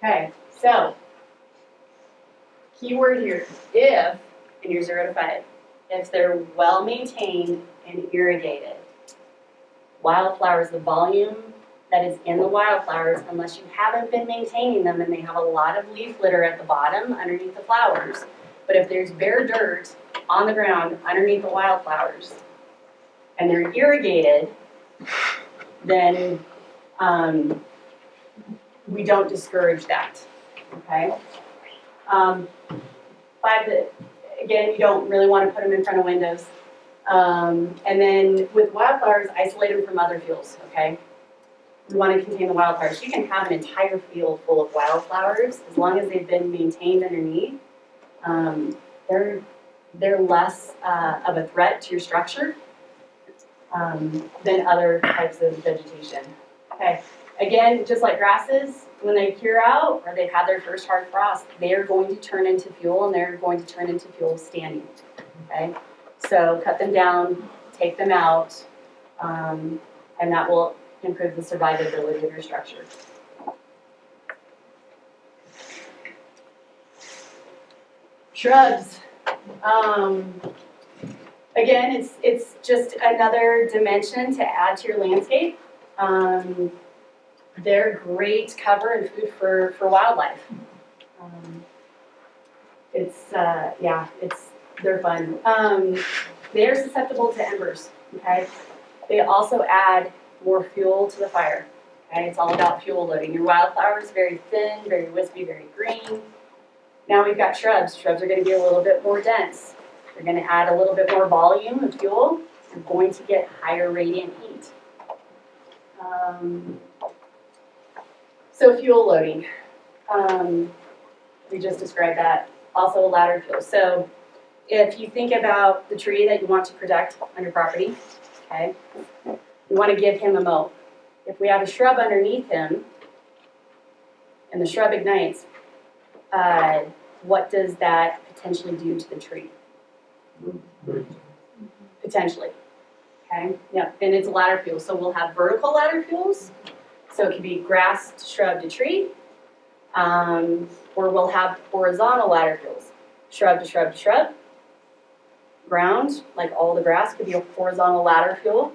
Okay, so keyword here, if, in your 0 to 5, if they're well maintained and irrigated. Wildflowers, the volume that is in the wildflowers, unless you haven't been maintaining them and they have a lot of leaf litter at the bottom underneath the flowers, but if there's bare dirt on the ground underneath the wildflowers and they're irrigated, then we don't discourage that, okay? Again, you don't really want to put them in front of windows. And then with wildflowers, isolate them from other fuels, okay? We want to contain the wildflowers. You can have an entire field full of wildflowers as long as they've been maintained underneath. They're less of a threat to your structure than other types of vegetation. Okay, again, just like grasses, when they cure out or they've had their first hard frost, they are going to turn into fuel and they're going to turn into fuel standing. Okay, so cut them down, take them out, and that will improve the survivability of your structure. Shrubs. Again, it's just another dimension to add to your landscape. They're great cover and food for wildlife. They're fun. They're susceptible to embers, okay? They also add more fuel to the fire, okay? It's all about fuel loading. Your wildflower is very thin, very wispy, very green. Now we've got shrubs. Shrubs are going to be a little bit more dense. They're going to add a little bit more volume of fuel. You're going to get higher radiant heat. So fuel loading. We just described that. Also a ladder fuel. So if you think about the tree that you want to protect on your property, okay, you want to give him a moat. If we have a shrub underneath him and the shrub ignites, what does that potentially do to the tree? Potentially. Okay, yeah, and it's ladder fuel. So we'll have vertical ladder fuels. So it could be grass to shrub to tree, or we'll have horizontal ladder fuels. Shrub to shrub to shrub. Ground, like all the grass, could be a horizontal ladder fuel.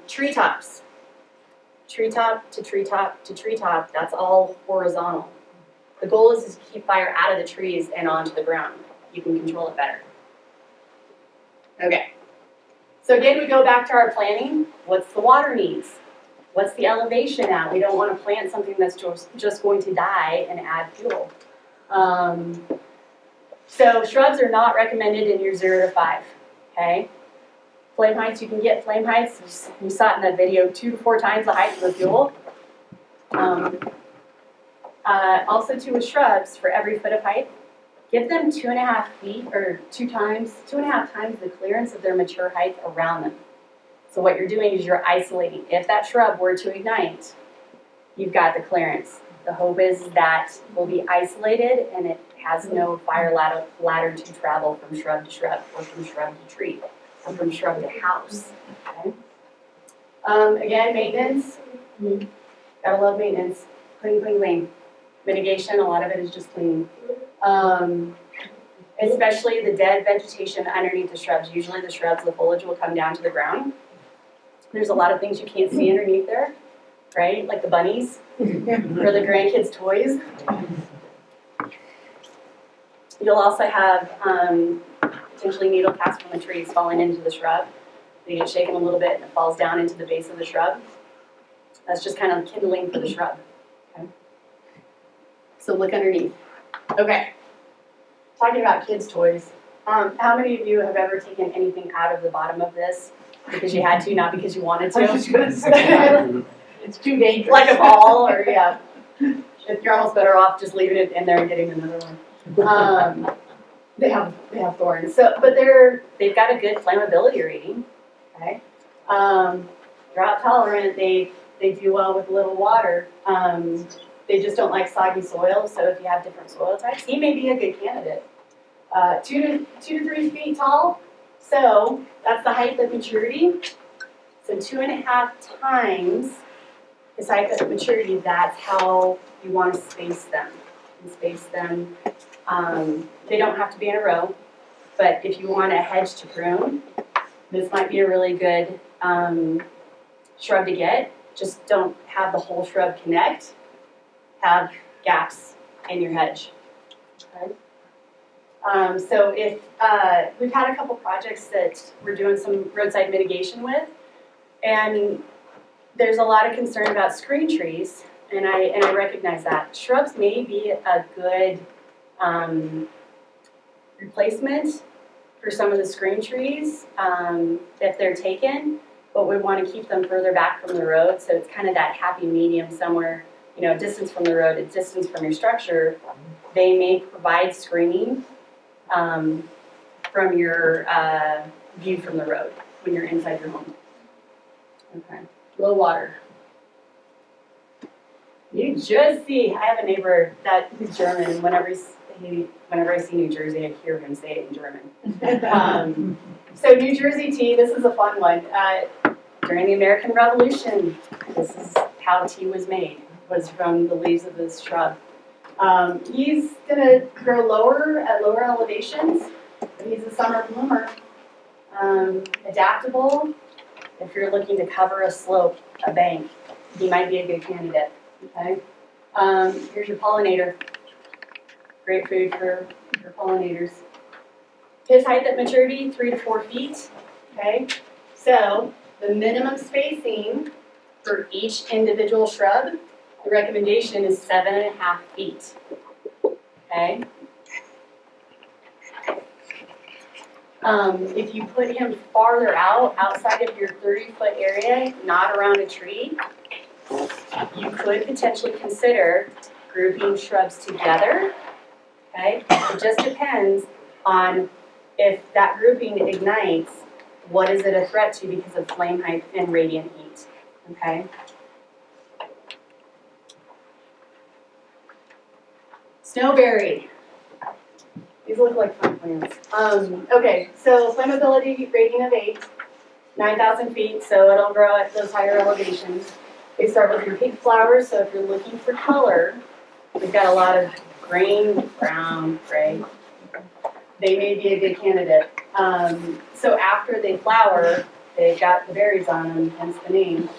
Treetops. Treetop to treetop to treetop, that's all horizontal. The goal is to keep fire out of the trees and onto the ground. You can control it better. Okay. So again, we go back to our planning. What's the water needs? What's the elevation at? We don't want to plant something that's just going to die and add fuel. So shrubs are not recommended in your 0 to 5, okay? Flame heights, you can get flame heights. You saw it in that video, 2 to 4 times the height of the fuel. Also too with shrubs, for every foot of height, give them 2.5 feet or 2.5 times the clearance of their mature height around them. So what you're doing is you're isolating. If that shrub were to ignite, you've got the clearance. The hope is that will be isolated and it has no fire ladder to travel from shrub to shrub or from shrub to tree or from shrub to house. Okay? Again, maintenance. Gotta love maintenance. Clean, clean, clean. Mitigation, a lot of it is just cleaning. Especially the dead vegetation underneath the shrubs. Usually the shrubs, the foliage will come down to the ground. There's a lot of things you can't see underneath there, right? Like the bunnies or the grandkids' toys. You'll also have potentially needle casts from the trees falling into the shrub. They get shaken a little bit and it falls down into the base of the shrub. That's just kind of kindling for the shrub. Okay? So look underneath. Okay. Talking about kids' toys. How many of you have ever taken anything out of the bottom of this because you had to, not because you wanted to? I was just gonna say, it's too dangerous. Like a ball, or yeah. You're almost better off just leaving it in there and getting another one. They have thorns. So, but they've got a good flammability rating. Okay. Drought tolerant. They do well with little water. They just don't like soggy soil. So if you have different soil types, he may be a good candidate. 2 to 3 feet tall. So that's the height of maturity. So 2.5 times his height of maturity. That's how you want to space them. You space them They don't have to be in a row, but if you want a hedge to prune, this might be a really good shrub to get. Just don't have the whole shrub connect, have gaps in your hedge. Okay. So if, we've had a couple projects that we're doing some roadside mitigation with, and there's a lot of concern about screen trees, and I recognize that. Shrubs may be a good replacement for some of the screen trees if they're taken, but we want to keep them further back from the road, so it's kind of that happy medium somewhere, you know, distance from the road, a distance from your structure. They may provide screening from your view from the road when you're inside your home. Okay, low water. New Jersey. I have a neighbor who's German, and whenever I see New Jersey, I hear him say it in German. So New Jersey tea, this is a fun one. During the American Revolution, this is how tea was made, was from the leaves of this shrub. He's gonna grow at lower elevations, but he's a summer bloomer. Adaptable. If you're looking to cover a slope, a bank, he might be a good candidate. Okay. Here's your pollinator. Great food for pollinators. His height at maturity, 3 to 4 feet. Okay. So the minimum spacing for each individual shrub, the recommendation is 7.5 feet. Okay. If you put him farther outside of your 30-foot area, not around a tree, you could potentially consider grouping shrubs together. Okay? It just depends on if that grouping ignites, what is it a threat to because of flame height and radiant heat. Okay? Snowberry. These look like fun plants. Okay, so flammability rating of 8, 9,000 feet, so it'll grow at those higher elevations. They start with your pink flowers, so if you're looking for color, we've got a lot of green, brown, gray. They may be a good candidate. So after they flower, they've got the berries on them, hence the name.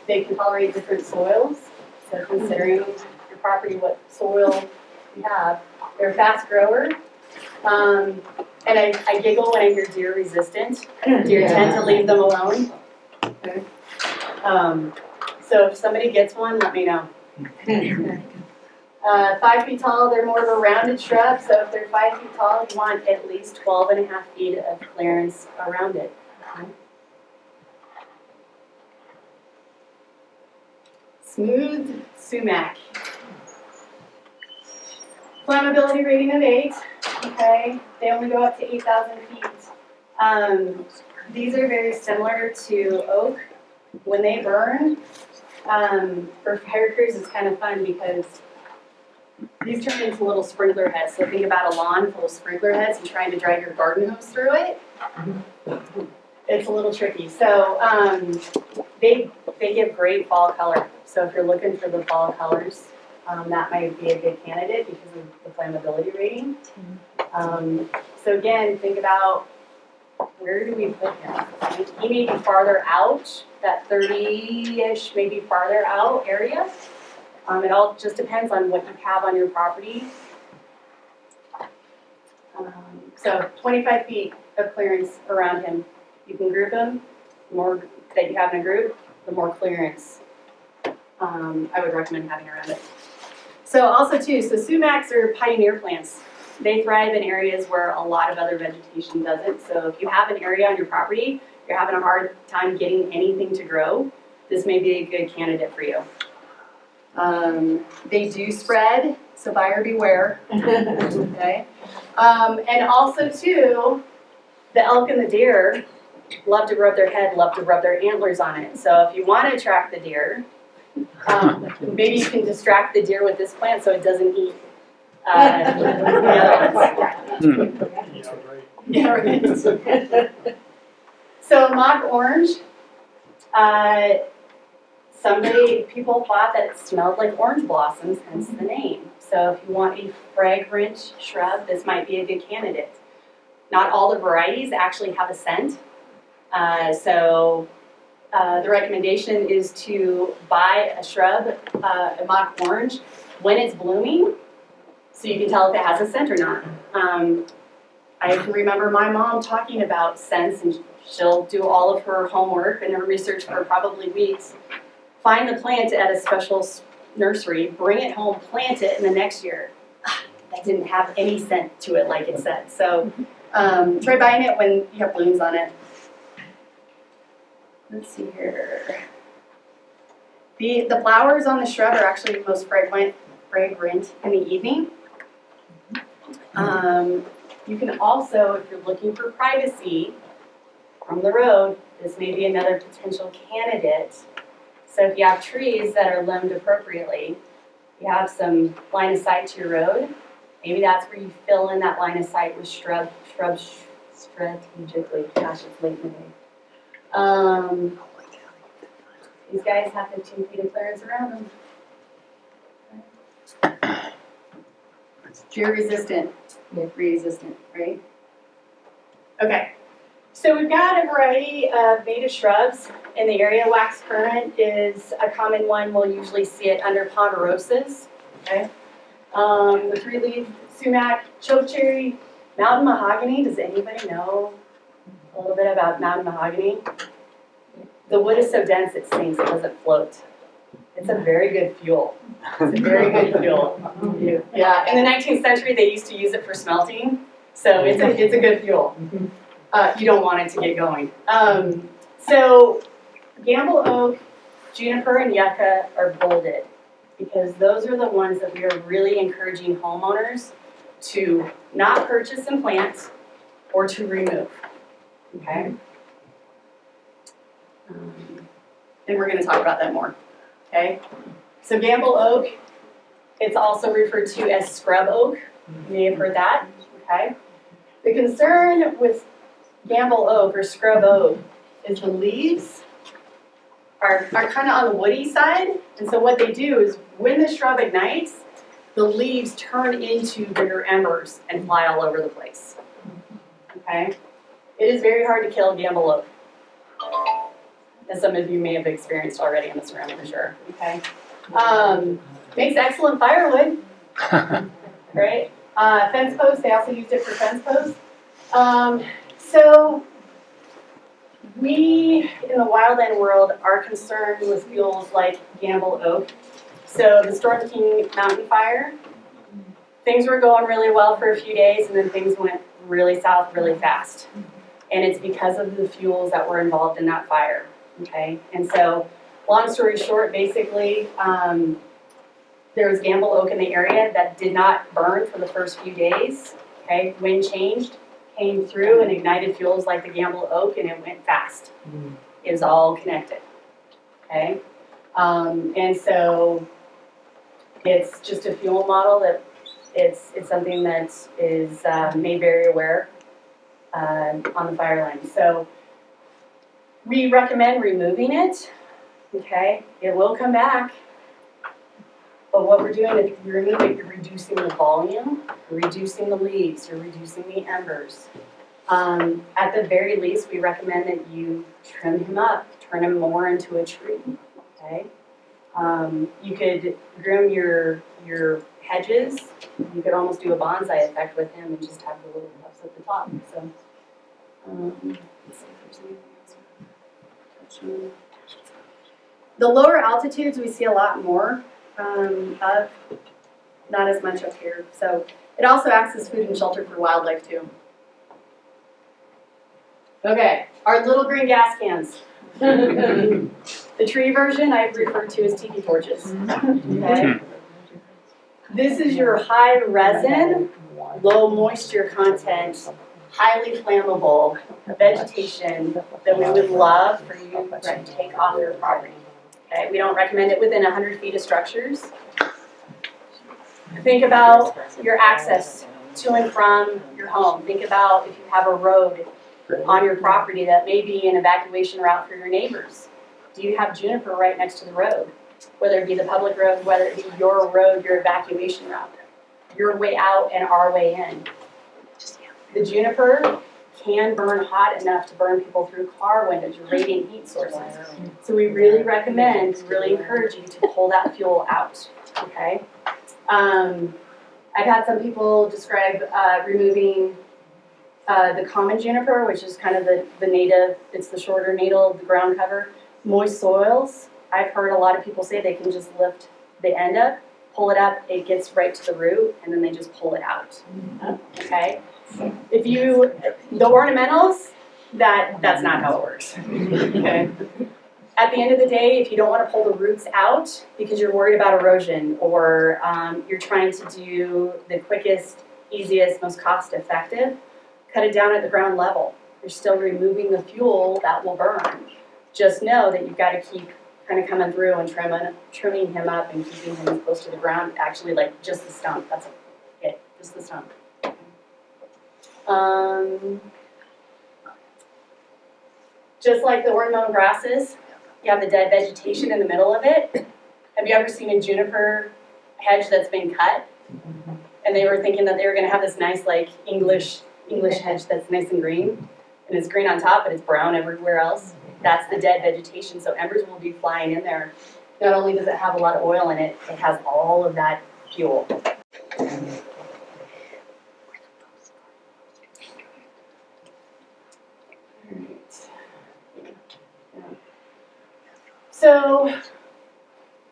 They can tolerate different soils, so considering your property, what soil you have. They're a fast grower. And I giggle when I hear deer resistant. Deer tend to leave them alone. Okay. So if somebody gets one, let me know. 5 feet tall, they're more of a rounded shrub, so if they're 5 feet tall, you want at least 12.5 feet of clearance around it. Okay. Smooth sumac. Flammability rating of 8, okay, they only go up to 8,000 feet. These are very similar to oak. When they burn, for fire crews it's kind of fun because these turn into little sprinkler heads. So think about a lawn full of sprinkler heads and trying to drive your garden hose through it. It's a little tricky. So they give great fall color. So if you're looking for the fall colors, that might be a good candidate because of the flammability rating. So again, think about where do we put him? He may be farther out, that 30-ish, maybe farther out area. It all just depends on what you have on your property. So 25 feet of clearance around him. You can group them. The more that you have in a group, the more clearance I would recommend having around it. So also too, so sumacs are pioneer plants. They thrive in areas where a lot of other vegetation doesn't. So if you have an area on your property, you're having a hard time getting anything to grow, this may be a good candidate for you. They do spread, so buyer beware. Okay. And also too, the elk and the deer love to rub their head, love to rub their antlers on it. So if you want to attract the deer, maybe you can distract the deer with this plant so it doesn't eat the other ones. Yeah, right. So mock orange, people thought that it smelled like orange blossoms, hence the name. So if you want a fragrant shrub, this might be a good candidate. Not all the varieties actually have a scent. The recommendation is to buy a shrub, a mock orange, when it's blooming, so you can tell if it has a scent or not. I can remember my mom talking about scents, and she'll do all of her homework and her research for probably weeks. Find the plant at a special nursery, bring it home, plant it, and the next year, that didn't have any scent to it like it said. So try buying it when you have blooms on it. Let's see here. The flowers on the shrub are actually most fragrant in the evening. You can also, if you're looking for privacy from the road, this may be another potential candidate. So if you have trees that are limbed appropriately, you have some line of sight to your road, maybe that's where you fill in that line of sight with shrubs strategically. Gosh, it's late in the day. These guys have 15 feet of clearance around them. Deer resistant, resistant, right? Okay, so we've got a variety of native shrubs in the area. Wax currant is a common one. We'll usually see it under ponderosas, okay? The three-leaved sumac, chokecherry, mountain mahogany. Does anybody know a little bit about mountain mahogany? The wood is so dense it sinks, it doesn't float. It's a very good fuel. It's a very good fuel. Yeah, in the 19th century they used to use it for smelting, so it's a good fuel. You don't want it to get going. So Gamble oak, juniper, and yucca are bolded because those are the ones that we are really encouraging homeowners to not purchase and plant or to remove. Okay? And we're going to talk about that more. Okay? So Gamble oak, it's also referred to as scrub oak. You may have heard that. Okay? The concern with Gamble oak or scrub oak is the leaves are kind of on the woody side. And so what they do is when the shrub ignites, the leaves turn into bigger embers and fly all over the place. Okay? It is very hard to kill Gamble oak, as some of you may have experienced already in this room, for sure. Okay? Makes excellent firewood, right? Fence posts, they also used it for fence posts. So we, in the wildland world, are concerned with fuels like Gamble oak. So the Storm King mountain fire, things were going really well for a few days, and then things went really south really fast. And it's because of the fuels that were involved in that fire. Okay, and so long story short, basically, there was Gamble oak in the area that did not burn for the first few days. Okay, wind changed, came through and ignited fuels like the Gamble oak, and it went fast. It was all connected. Okay, and so it's just a fuel model that it's something that is made very aware on the fire line. So we recommend removing it. Okay, it will come back. But what we're doing is you remove it, you're reducing the volume, you're reducing the leaves, you're reducing the embers. At the very least, we recommend that you trim him up, turn him more into a tree. Okay, you could groom your hedges. You could almost do a bonsai effect with him and just have the little puffs at the top. So, let's see if there's anything else. The lower altitudes we see a lot more of, not as much up here. So it also acts as food and shelter for wildlife too. Okay, our little green gas cans. The tree version I refer to as tiki torches. Okay. This is your high resin, low moisture content, highly flammable vegetation that we would love for you to take off your property. Okay, we don't recommend it within 100 feet of structures. Think about your access to and from your home. Think about if you have a road on your property that may be an evacuation route for your neighbors. Do you have juniper right next to the road? Whether it be the public road, whether it be your road, your evacuation route. your way out and our way in. The juniper can burn hot enough to burn people through car windows, your radiant heat sources. So we really recommend, really encourage you to pull that fuel out, okay? I've had some people describe removing the common juniper, which is kind of the native, it's the shorter natal, the ground cover. Moist soils, I've heard a lot of people say they can just lift the end up, pull it up, it gets right to the root, and then they just pull it out, okay? If you, the ornamentals, that's not how it works, okay? At the end of the day, if you don't want to pull the roots out because you're worried about erosion or you're trying to do the quickest, easiest, most cost-effective, cut it down at the ground level. You're still removing the fuel that will burn. Just know that you've got to keep kind of coming through and trimming him up and keeping him as close to the ground. Actually, like just the stump. That's it. Just the stump. Just like the ornamental grasses, you have the dead vegetation in the middle of it. Have you ever seen a juniper hedge that's been cut? And they were thinking that they were going to have this nice, like, English hedge that's nice and green. And it's green on top, but it's brown everywhere else. That's the dead vegetation, so embers will be flying in there. Not only does it have a lot of oil in it, it has all of that fuel. So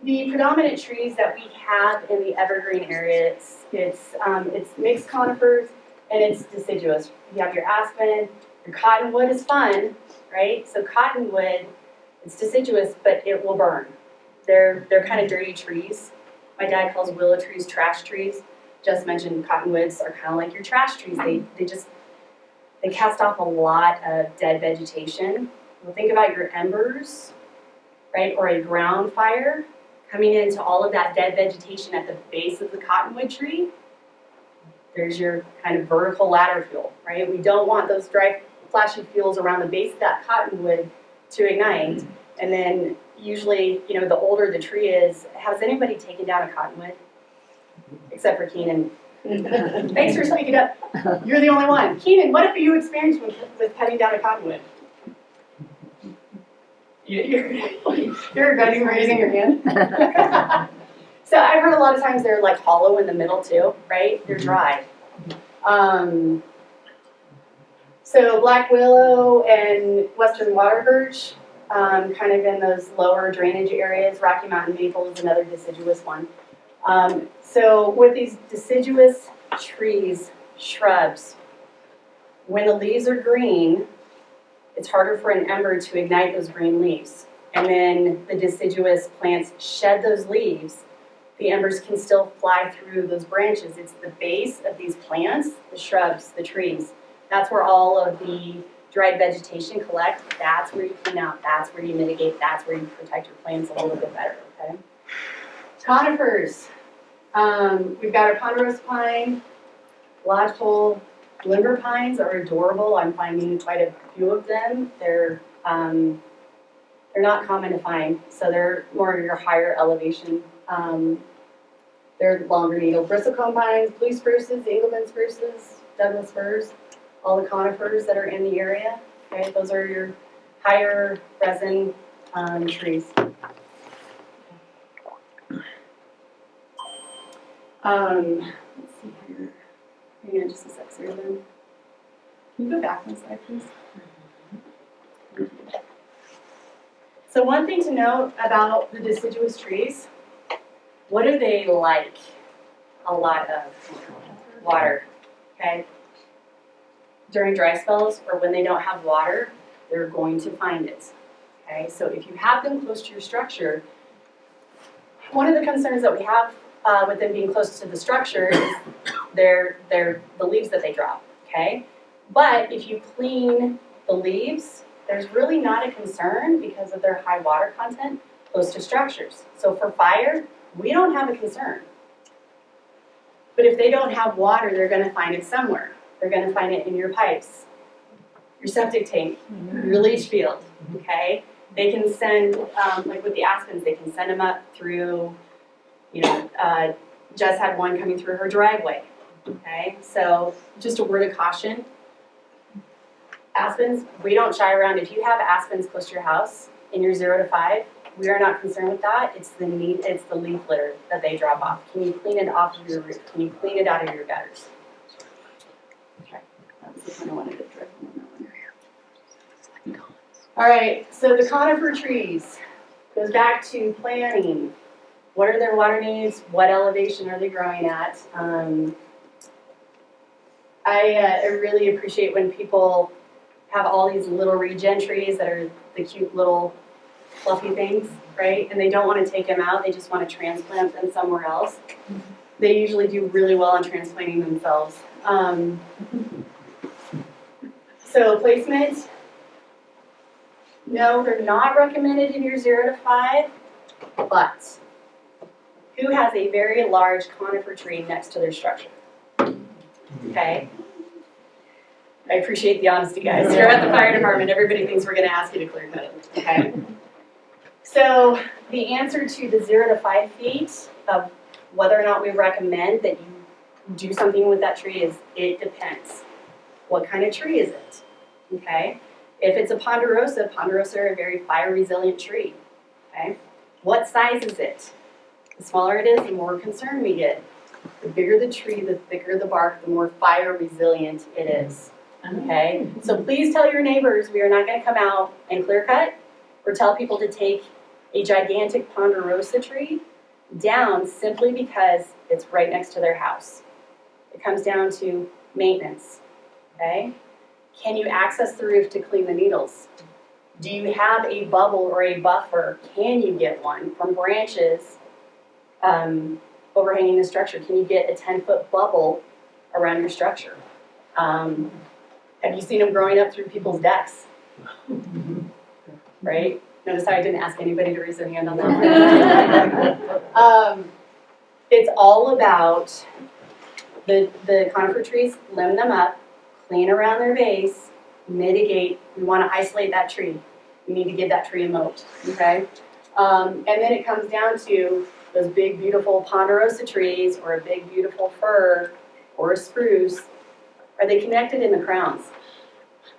the predominant trees that we have in the evergreen area, it's mixed conifers and it's deciduous. You have your aspen, your cottonwood is fun, right? So cottonwood, it's deciduous, but it will burn. They're kind of dirty trees. My dad calls willow trees trash trees. Just mentioned cottonwoods are kind of like your trash trees. They cast off a lot of dead vegetation. Well, think about your embers, right, or a ground fire coming into all of that dead vegetation at the base of the cottonwood tree. There's your kind of vertical ladder fuel, right? We don't want those dry, flashy fuels around the base of that cottonwood to ignite. And then usually, you know, the older the tree is, has anybody taken down a cottonwood? Except for Keenan. Thanks for speaking up. You're the only one. Keenan, what have you experienced with cutting down a cottonwood? You're gunning, raising your hand. So I've heard a lot of times they're like hollow in the middle too, right? They're dry. So black willow and western water birch, kind of in those lower drainage areas. Rocky Mountain maple is another deciduous one. So with these deciduous trees, shrubs, when the leaves are green, it's harder for an ember to ignite those green leaves. And then the deciduous plants shed those leaves. The embers can still fly through those branches. It's the base of these plants, the shrubs, the trees. That's where all of the dried vegetation collects. That's where you clean out. That's where you mitigate. That's where you protect your plants a little bit better, okay? Conifers. We've got our ponderosa pine, lodgepole, limber pines are adorable. I'm finding quite a few of them. They're not common to find, so they're more your higher elevation. They're longer needle. Bristlecone pines, blue spruces, Engelmann spruces, Douglas firs, all the conifers that are in the area. Okay, those are your higher resin trees. Let's see here. Hang on just a sec, Sarah. Can you go back one slide, please? So one thing to note about the deciduous trees, what do they like? A lot of water, okay? During dry spells or when they don't have water, they're going to find it, okay? So if you have them close to your structure, one of the concerns that we have with them being close to the structure is the leaves that they drop, okay? But if you clean the leaves, there's really not a concern because of their high water content close to structures. So for fire, we don't have a concern. But if they don't have water, they're going to find it somewhere. They're going to find it in your pipes, your septic tank, your leach field, okay? They can send, like with the aspens, they can send them up through, just had one coming through her driveway, okay? So just a word of caution. Aspens, we don't shy around. If you have aspens close to your house in your 0 to 5, we are not concerned with that. It's the leaf litter that they drop off. Can you clean it off of your roof? Can you clean it out of your gutters? Okay, that was the one I wanted to direct on that one. All right, so the conifer trees goes back to planning. What are their water needs? What elevation are they growing at? I really appreciate when people have all these little regen trees that are the cute little fluffy things, right? And they don't want to take them out, they just want to transplant them somewhere else. They usually do really well on transplanting themselves. So placement, no, they're not recommended in your 0 to 5, but who has a very large conifer tree next to their structure? Okay. I appreciate the honesty, guys. You're at the fire department, everybody thinks we're gonna ask you to clear cut it, okay? So the answer to the 0 to 5 feet of whether or not we recommend that you do something with that tree is, it depends. What kind of tree is it, okay? If it's a ponderosa are a very fire resilient tree, okay? What size is it? The smaller it is, the more concerned we get. The bigger the tree, the thicker the bark, the more fire resilient it is. Okay, so please tell your neighbors we are not going to come out and clear cut or tell people to take a gigantic ponderosa tree down simply because it's right next to their house. It comes down to maintenance. Okay, can you access the roof to clean the needles? Do you have a bubble or a buffer? Can you get one from branches overhanging the structure? Can you get a 10-foot bubble around your structure? Have you seen them growing up through people's decks? Right? Notice how I didn't ask anybody to raise their hand on that. It's all about the conifer trees, limb them up, clean around their base, mitigate. We want to isolate that tree. We need to give that tree a moat, okay? And then it comes down to those big, beautiful ponderosa trees or a big, beautiful fir or a spruce. Are they connected in the crowns,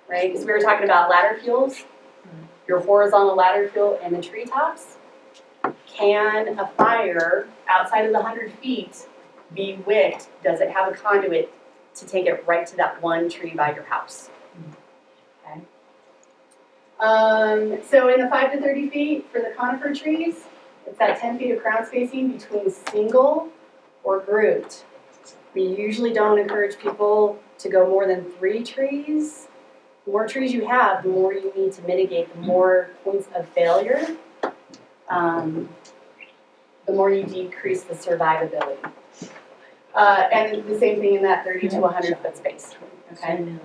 right? Because we were talking about ladder fuels, your horizontal ladder fuel and the treetops. Can a fire outside of the 100 feet be wicked? Does it have a conduit to take it right to that one tree by your house? Okay. So in the 5 to 30 feet for the conifer trees, it's that 10 feet of crown spacing between single or grouped. We usually don't encourage people to go more than 3 trees. The more trees you have, the more you need to mitigate, the more points of failure, the more you decrease the survivability. And the same thing in that 30 to 100 foot space, okay?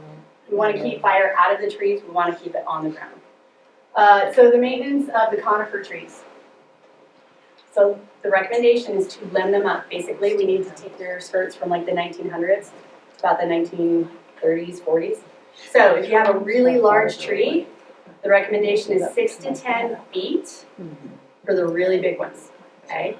We want to keep fire out of the trees, we want to keep it on the ground. So the maintenance of the conifer trees. So the recommendation is to limb them up. Basically, we need to take their skirts from like the 1900s, about the 1930s, 40s. So if you have a really large tree, the recommendation is 6 to 10 feet for the really big ones, okay?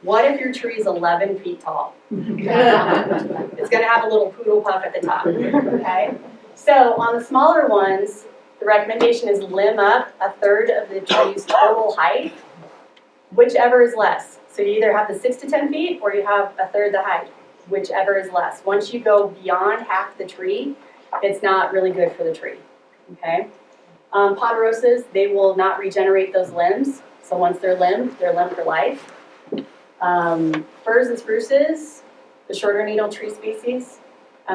What if your tree is 11 feet tall? It's gonna have a little poodle puff at the top, okay? So on the smaller ones, the recommendation is limb up a third of the tree's total height, whichever is less. So you either have the 6 to 10 feet or you have a third the height, whichever is less. Once you go beyond half the tree, it's not really good for the tree, okay? Ponderosas, they will not regenerate those limbs. So once they're limbed for life. Firs and spruces, the shorter needle tree species.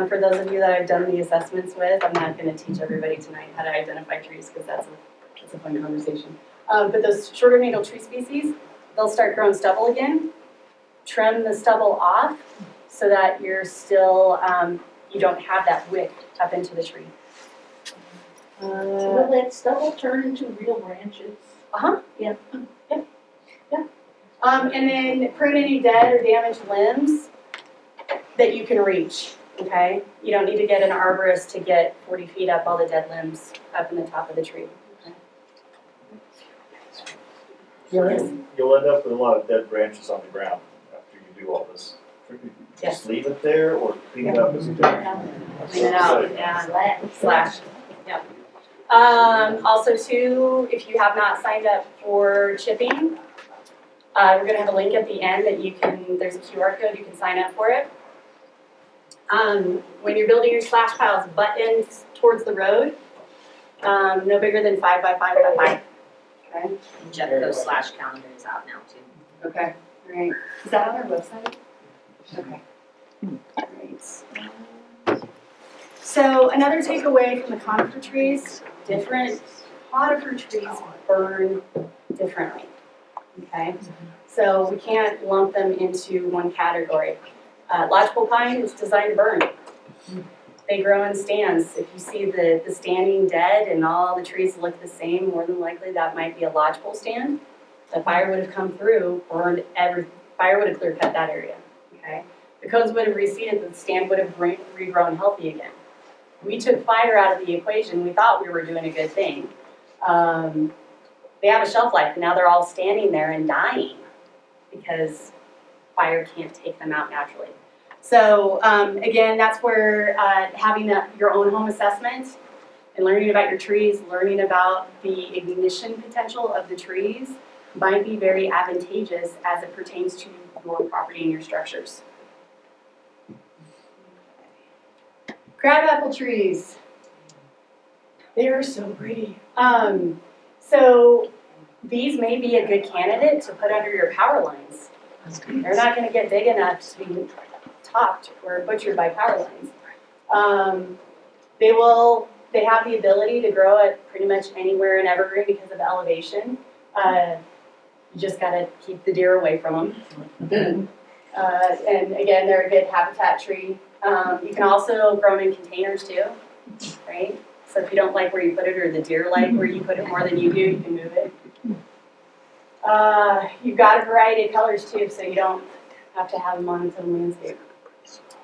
For those of you that I've done the assessments with, I'm not going to teach everybody tonight how to identify trees because that's a fun conversation. But those shorter needle tree species, they'll start growing stubble again. Trim the stubble off so that you're still, you don't have that wick up into the tree. So will that stubble turn into real branches? Yeah. And then prune any dead or damaged limbs that you can reach, okay? You don't need to get an arborist to get 40 feet up all the dead limbs up in the top of the tree. You'll end up with a lot of dead branches on the ground after you do all this. Just leave it there or clean it up as you do? Clean it out, yeah, slash, yep. Also too, if you have not signed up for chipping, we're gonna have a link at the end that you can, there's a QR code, you can sign up for it. When you're building your slash piles, butt ends towards the road, no bigger than 5 by 5 by 5. Okay, Jeffco's slash calendar is out now too. okay, great. Is that on our website? Okay. Great. So another takeaway from the conifer trees, different conifer trees burn differently. Okay, so we can't lump them into one category. Lodgepole pine is designed to burn. They grow in stands. If you see the standing dead and all the trees look the same, more than likely that might be a lodgepole stand. The fire would have come through, burned fire would have clear cut that area. Okay, the cones would have receded, the stand would have regrown healthy again. We took fire out of the equation. We thought we were doing a good thing. They have a shelf life, and now they're all standing there and dying because fire can't take them out naturally. So again, that's where having your own home assessment and learning about your trees, learning about the ignition potential of the trees might be very advantageous as it pertains to your property and your structures. Crabapple trees. They are so pretty. So these may be a good candidate to put under your power lines. They're not going to get big enough to be topped or butchered by power lines. They have the ability to grow at pretty much anywhere in Evergreen because of elevation. You just got to keep the deer away from them. And again, they're a good habitat tree. You can also grow them in containers too, right? So if you don't like where you put it or the deer like where you put it more than you do, you can move it. You've got a variety of colors too, so you don't have to have them on its own landscape.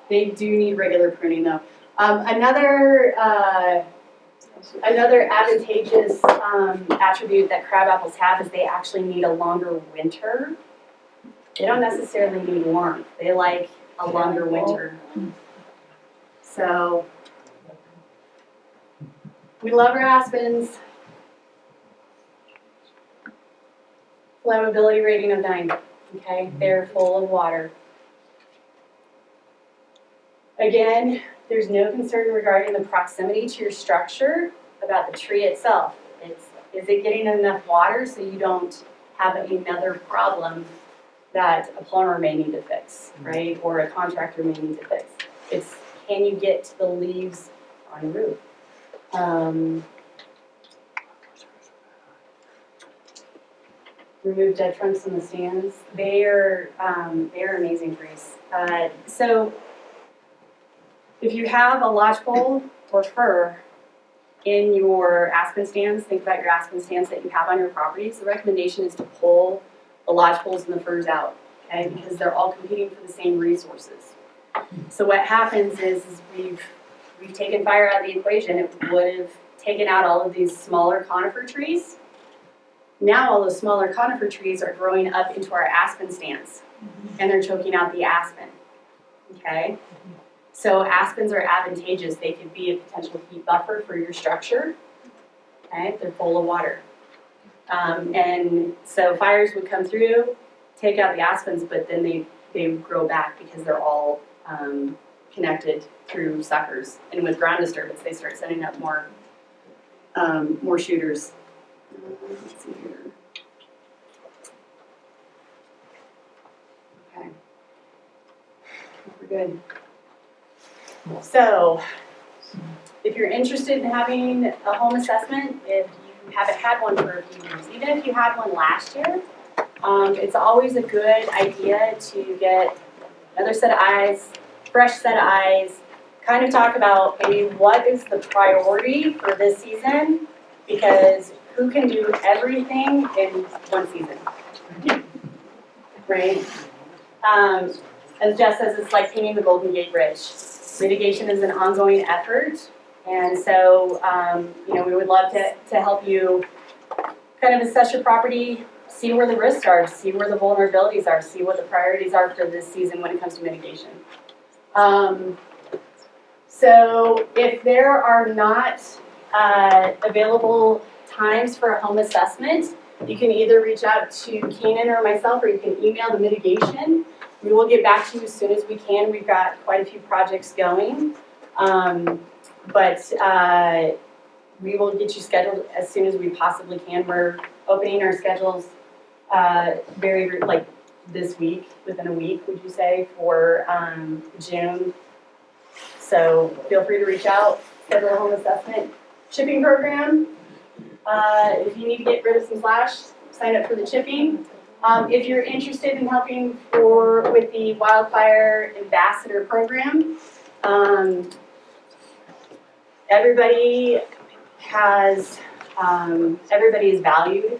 They do need regular pruning though. Another advantageous attribute that crabapples have is they actually need a longer winter. They don't necessarily need warmth. They like a longer winter. So we love our aspens. Flammability rating of 9. Okay, they're full of water. Again, there's no concern regarding the proximity to your structure about the tree itself. Is it getting enough water so you don't have another problem that a plumber may need to fix, right? Or a contractor may need to fix. It's, can you get to the leaves on your roof? Remove dead trunks from the stands. They are amazing trees. So if you have a lodgepole or fir in your aspen stands, think about your aspen stands that you have on your properties. The recommendation is to pull the lodgepoles and the firs out, okay? Because they're all competing for the same resources. So what happens is we've taken fire out of the equation. It would have taken out all of these smaller conifer trees. Now all those smaller conifer trees are growing up into our aspen stands, and they're choking out the aspen, okay? So aspens are advantageous. They could be a potential heat buffer for your structure, okay? They're full of water. And so fires would come through, take out the aspens, but then they grow back because they're all connected through suckers. And with ground disturbance, they start sending up more shooters. Let's see here. Okay. We're good. So, if you're interested in having a home assessment, if you haven't had one for a few years, even if you had one last year, it's always a good idea to get another set of eyes, fresh set of eyes, kind of talk about maybe what is the priority for this season, because who can do everything in one season, right? As Jess says, it's like painting the Golden Gate Bridge. Mitigation is an ongoing effort, and so we would love to help you kind of assess your property, see where the risks are, see where the vulnerabilities are, see what the priorities are for this season when it comes to mitigation. So if there are not available times for a home assessment, you can either reach out to Keenan or myself, or you can email the mitigation. We will get back to you as soon as we can. We've got quite a few projects going. But we will get you scheduled as soon as we possibly can. We're opening our schedules like this week, within a week, would you say, for June. So feel free to reach out, schedule a home assessment. Chipping program, if you need to get rid of some slash, sign up for the chipping. If you're interested in helping with the wildfire ambassador program, everybody is valued.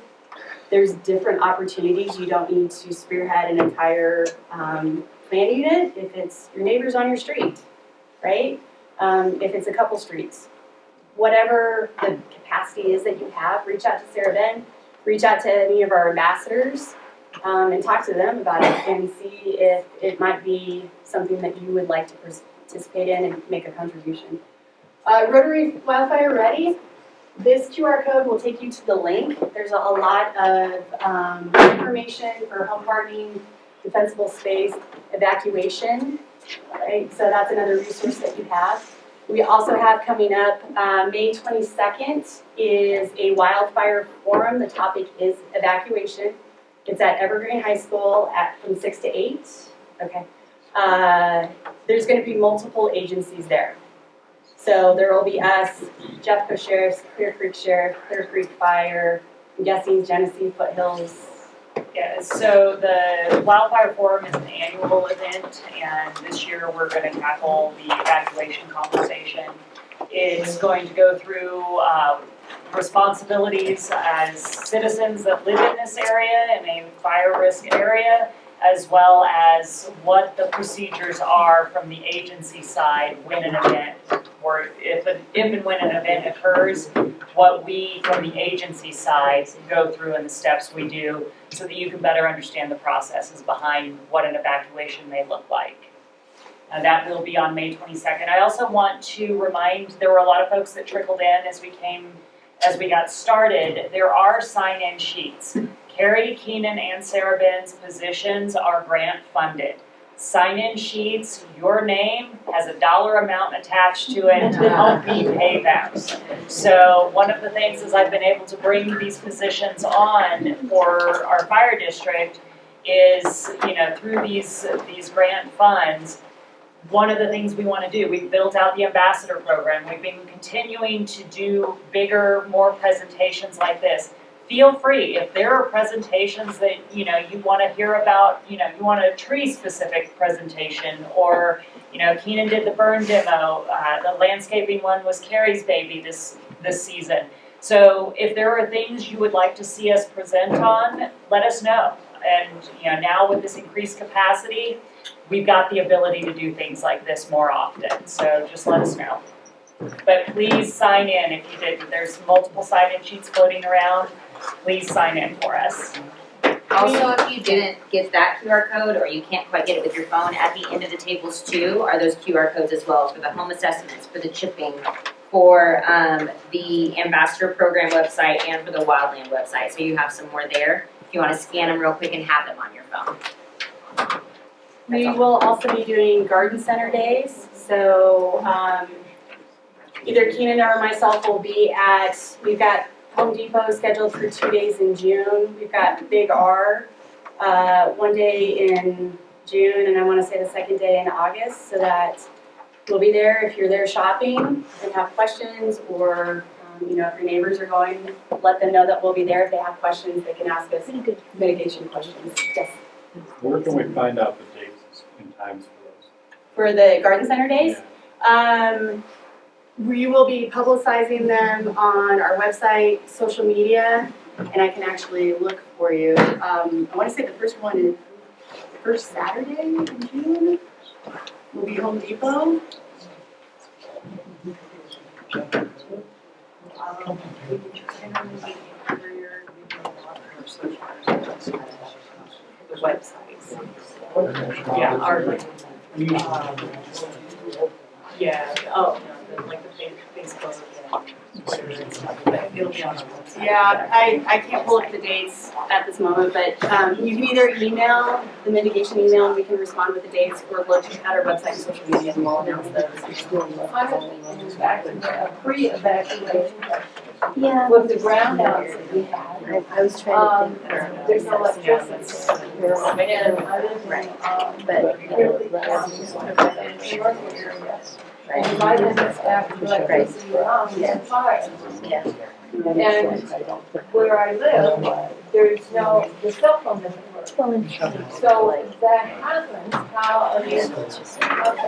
There's different opportunities. You don't need to spearhead an entire plan unit if it's your neighbors on your street, right? If it's a couple streets. Whatever the capacity is that you have, reach out to Sarah Ben, reach out to any of our ambassadors, and talk to them about it and see if it might be something that you would like to participate in and make a contribution. Rotary Wildfire Ready, this QR code will take you to the link. There's a lot of information for home gardening, defensible space, evacuation, right? So that's another resource that you have. We also have coming up, May 22nd is a wildfire forum. The topic is evacuation. It's at Evergreen High School from 6 to 8. Okay. There's going to be multiple agencies there. So there will be us, Jeffco Sheriff's, Clear Creek Sheriff, Clear Creek Fire, I'm guessing Genesee Foothills. Yeah, so the Wildfire Forum is an annual event, and this year we're going to tackle the evacuation conversation. It's going to go through responsibilities as citizens that live in this area, in a fire risk area, as well as what the procedures are from the agency side when an event, or if and when an event occurs, what we from the agency side go through and the steps we do so that you can better understand the processes behind what an evacuation may look like. That will be on May 22nd. I also want to remind, there were a lot of folks that trickled in as we got started. There are sign-in sheets. Carrie, Keenan, and Sarah Ben's positions are grant funded. Sign-in sheets, your name has a dollar amount attached to it to help me pay them. So one of the things is I've been able to bring these positions on for our fire district is, through these grant funds, one of the things we want to do, we've built out the ambassador program. We've been continuing to do bigger, more presentations like this. Feel free, if there are presentations that, you want to hear about, you want a tree-specific presentation, or, Keenan did the burn demo, the landscaping one was Carrie's baby this season. So if there are things you would like to see us present on, let us know. And, now with this increased capacity, we've got the ability to do things like this more often, so just let us know. But please sign in if you did. There's multiple sign-in sheets floating around. Please sign in for us. Also, if you didn't get that QR code or you can't quite get it with your phone, at the end of the tables too are those QR codes as well for the home assessments, for the chipping, for the ambassador program website, and for the wildland website. So you have some more there if you want to scan them real quick and have them on your phone. We will also be doing garden center days. So either Keenan or myself will be we've got Home Depot scheduled for 2 days in June. We've got Big R 1 day in June, and I want to say the second day in August, so that we'll be there if you're there shopping and have questions, or if your neighbors are going, let them know that we'll be there. If they have questions, they can ask us mitigation questions. Yes. Where can we find out the dates and times for those? For the garden center days? Yeah. We will be publicizing them on our website, social media, and I can actually look for you. I want to say the first one is the first Saturday in June. Will be Home Depot. websites. Yeah, yeah, oh, no, like the Facebook and Twitter and stuff, but it'll be on our website. Yeah, I can't pull up the dates at this moment, but you can either email the mitigation email and we can respond with the dates, or look at our website and social media and we'll announce those. Back to the pre-evacuation. Yeah. With the brownouts that we had, I was trying to think. there's no electricity. And I live in, But, really, in the North area. And 5 minutes after the electricity went on, we had fire. Yeah. And where I live, there's no, the cell phone doesn't work. So if that happens, how can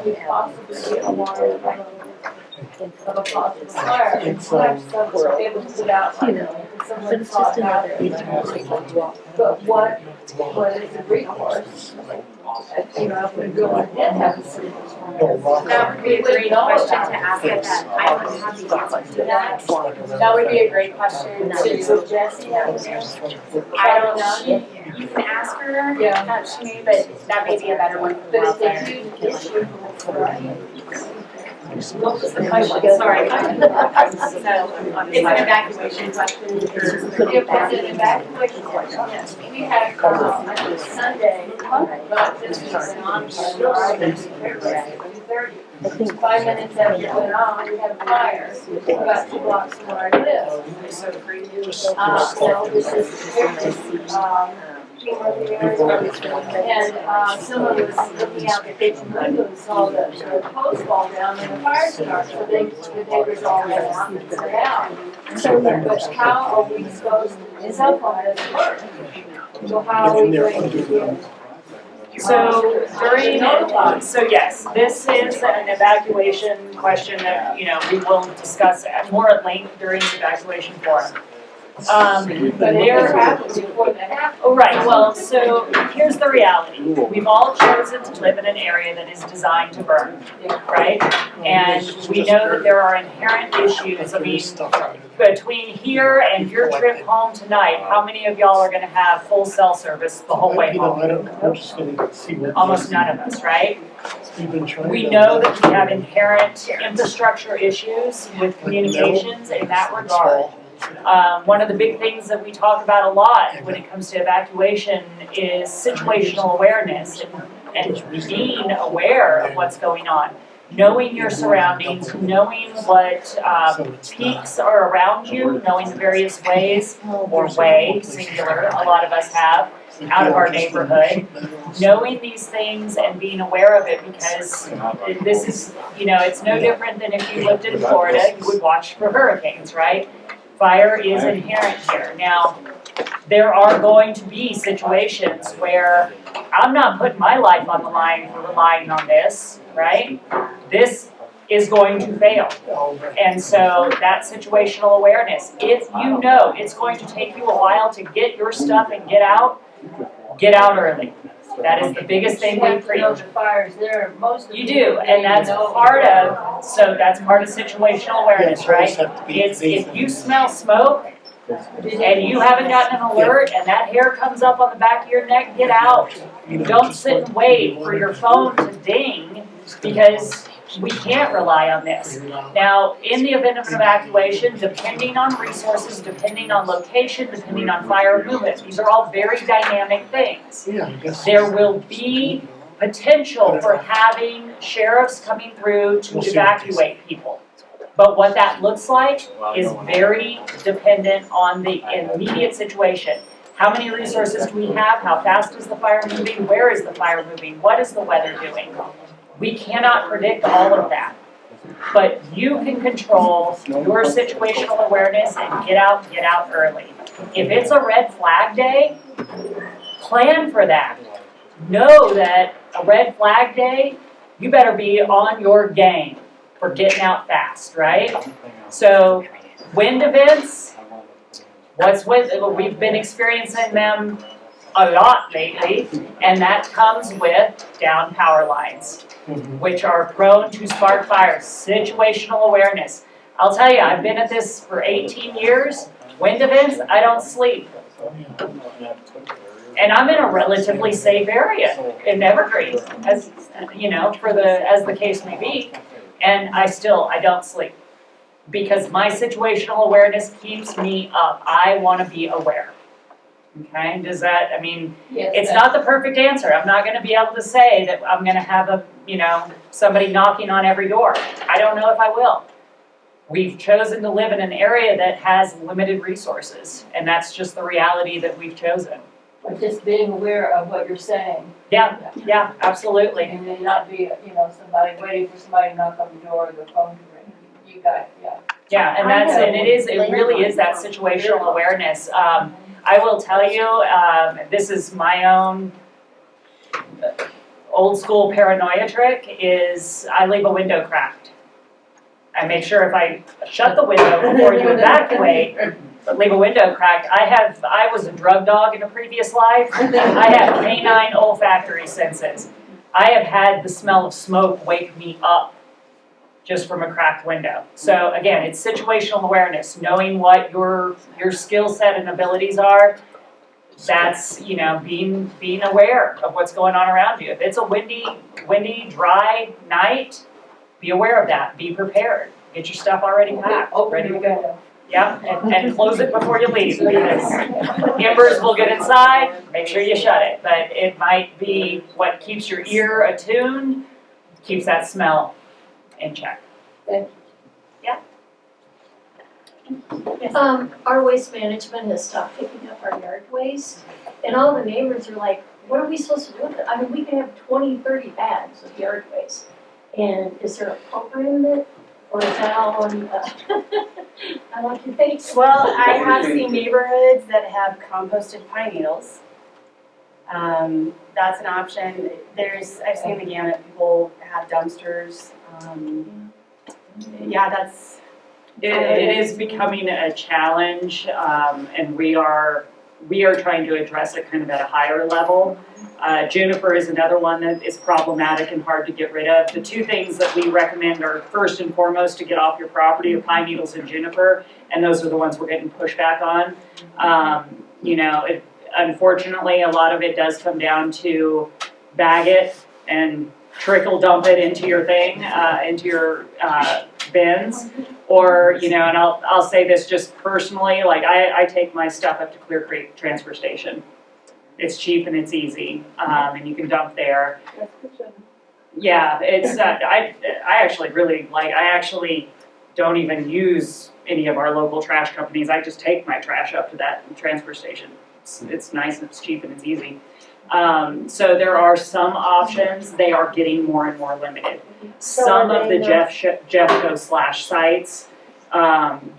you possibly get alarmed of a possible fire? It's like someone able to put out, like, if someone caught out there. But what is the recourse? You know, if we go ahead, have a city. That would be a great question to ask at that. I don't have the answer to that. That would be a great question to Jessie. I don't know. You can ask her. Yeah. She may, but that may be a better one for But it's a wildfire. huge issue, right? What was the question? Sorry. So, it's an evacuation question. It was an evacuation question. We had, I think Sunday, but this was on Friday, 2:30. 5 minutes after it went on, we had a fire about 2 blocks from where I live. So this is, and someone was looking out the kitchen window and saw the hose fall down and the fire started, so the neighbors all ran out and put it out. So, but how are we supposed to, cell phone doesn't work. So how are we going to get? So so yes, this is an evacuation question that, we will discuss at more at length during the evacuation forum. But it never happened before that happened. Oh, right, well, so here's the reality. We've all chosen to live in an area that is designed to burn, right? And we know that there are inherent issues. I mean, between here and your trip home tonight, how many of y'all are gonna have full cell service the whole way home? Almost none of us, right? We know that we have inherent infrastructure issues with communications in that regard. One of the big things that we talk about a lot when it comes to evacuation is situational awareness and being aware of what's going on. Knowing your surroundings, knowing what peaks are around you, knowing the various ways, or way, singular, a lot of us have, out of our neighborhood. Knowing these things and being aware of it, because this is, it's no different than if you lived in Florida, you would watch for hurricanes, right? Fire is inherent here. Now, there are going to be situations where I'm not putting my life on the line for relying on this, right? This is going to fail. And so that situational awareness, if you know it's going to take you a while to get your stuff and get out early. That is the biggest thing we preach. You have to know the fire's there, most of the You do, and that's part of situational awareness, right? It's if you smell smoke and you haven't gotten an alert and that hair comes up on the back of your neck, get out. Don't sit and wait for your phone to ding, because we can't rely on this. Now, in the event of an evacuation, depending on resources, depending on location, depending on fire movement, these are all very dynamic things. There will be potential for having sheriffs coming through to evacuate people. But what that looks like is very dependent on the immediate situation. How many resources do we have? How fast is the fire moving? Where is the fire moving? What is the weather doing? We cannot predict all of that. But you can control your situational awareness and get out early. If it's a red flag day, plan for that. Know that a red flag day, you better be on your game for getting out fast, right? So, wind events, we've been experiencing them a lot lately, and that comes with down power lines, which are prone to spark fire. Situational awareness. I'll tell you, I've been at this for 18 years. Wind events, I don't sleep. And I'm in a relatively safe area in Evergreen, as, you know, as the case may be. And I don't sleep. Because my situational awareness keeps me up. I wanna be aware. Okay, it's not the perfect answer. I'm not gonna be able to say that I'm gonna have somebody knocking on every door. I don't know if I will. We've chosen to live in an area that has limited resources, and that's just the reality that we've chosen. But just being aware of what you're saying. Yeah, absolutely. And then not be, somebody waiting for somebody to knock on the door or the phone to ring. You got it, yeah. Yeah, and it really is that situational awareness. I will tell you, this is my own old school paranoia trick, is I leave a window cracked. I make sure if I shut the window before you evacuate, leave a window cracked. I was a drug dog in a previous life. I have canine olfactory senses. I have had the smell of smoke wake me up just from a cracked window. So again, it's situational awareness, knowing what your skill set and abilities are. That's, being aware of what's going on around you. If it's a windy, dry night, be aware of that. Be prepared. Get your stuff already packed, ready to go. Yeah, and close it before you leave, because embers will get inside. Make sure you shut it. But it might be what keeps your ear attuned, keeps that smell in check. Our waste management has stopped picking up our yard waste, and all the neighbors are like, what are we supposed to do with it? I mean, we can have 20, 30 bags of yard waste. And is there a program that, or is that all on, I like your face. Well, I have seen neighborhoods that have composted pine needles. That's an option. I've seen the gamut. People have dumpsters. It is becoming a challenge, and we are trying to address it kind of at a higher level. Juniper is another one that is problematic and hard to get rid of. The two things that we recommend are first and foremost to get off your property are pine needles and juniper, and those are the ones we're getting pushback on. Unfortunately, a lot of it does come down to bag it and trickle dump it into your bins. Or, and I'll say this just personally, like I take my stuff up to Clear Creek Transfer Station. It's cheap and it's easy, and you can dump there. Yeah, it's, I actually don't even use any of our local trash companies. I just take my trash up to that transfer station. It's nice and it's cheap and it's easy. So there are some options. They are getting more and more limited. Some of the Jeffco / sites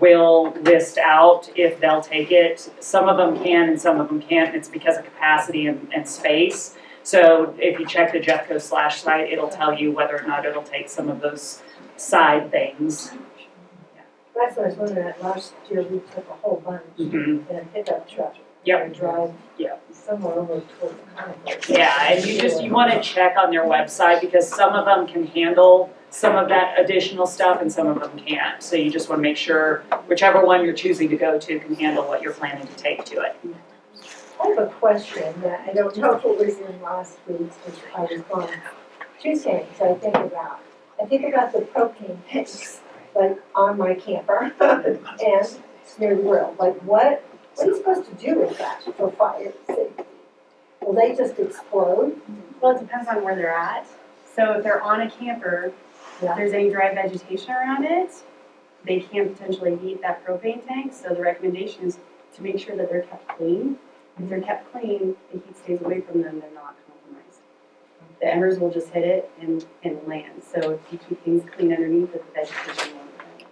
will list out if they'll take it. Some of them can and some of them can't. It's because of capacity and space. So if you check the Jeffco / site, it'll tell you whether or not it'll take some of those side things. That's what I was wondering. Last year we took a whole bunch in a pickup truck. Yep. And drive somewhere over toward the conference. Yeah, and you want to check on their website because some of them can handle some of that additional stuff and some of them can't. So you just want to make sure whichever one you're choosing to go to can handle what you're planning to take to it. I have a question that I don't know if it was in last week's, which I was on. Two things I think about. I think about the propane tanks, like on my camper and near the grill. Like what are you supposed to do with that for fire safety? Will they just explode? Well, it depends on where they're at. So if they're on a camper, if there's any dry vegetation around it, they can potentially heat that propane tank. So the recommendation is to make sure that they're kept clean. If they're kept clean, the heat stays away from them, they're not compromised. The embers will just hit it and land. So if you keep things clean underneath it, the vegetation won't land.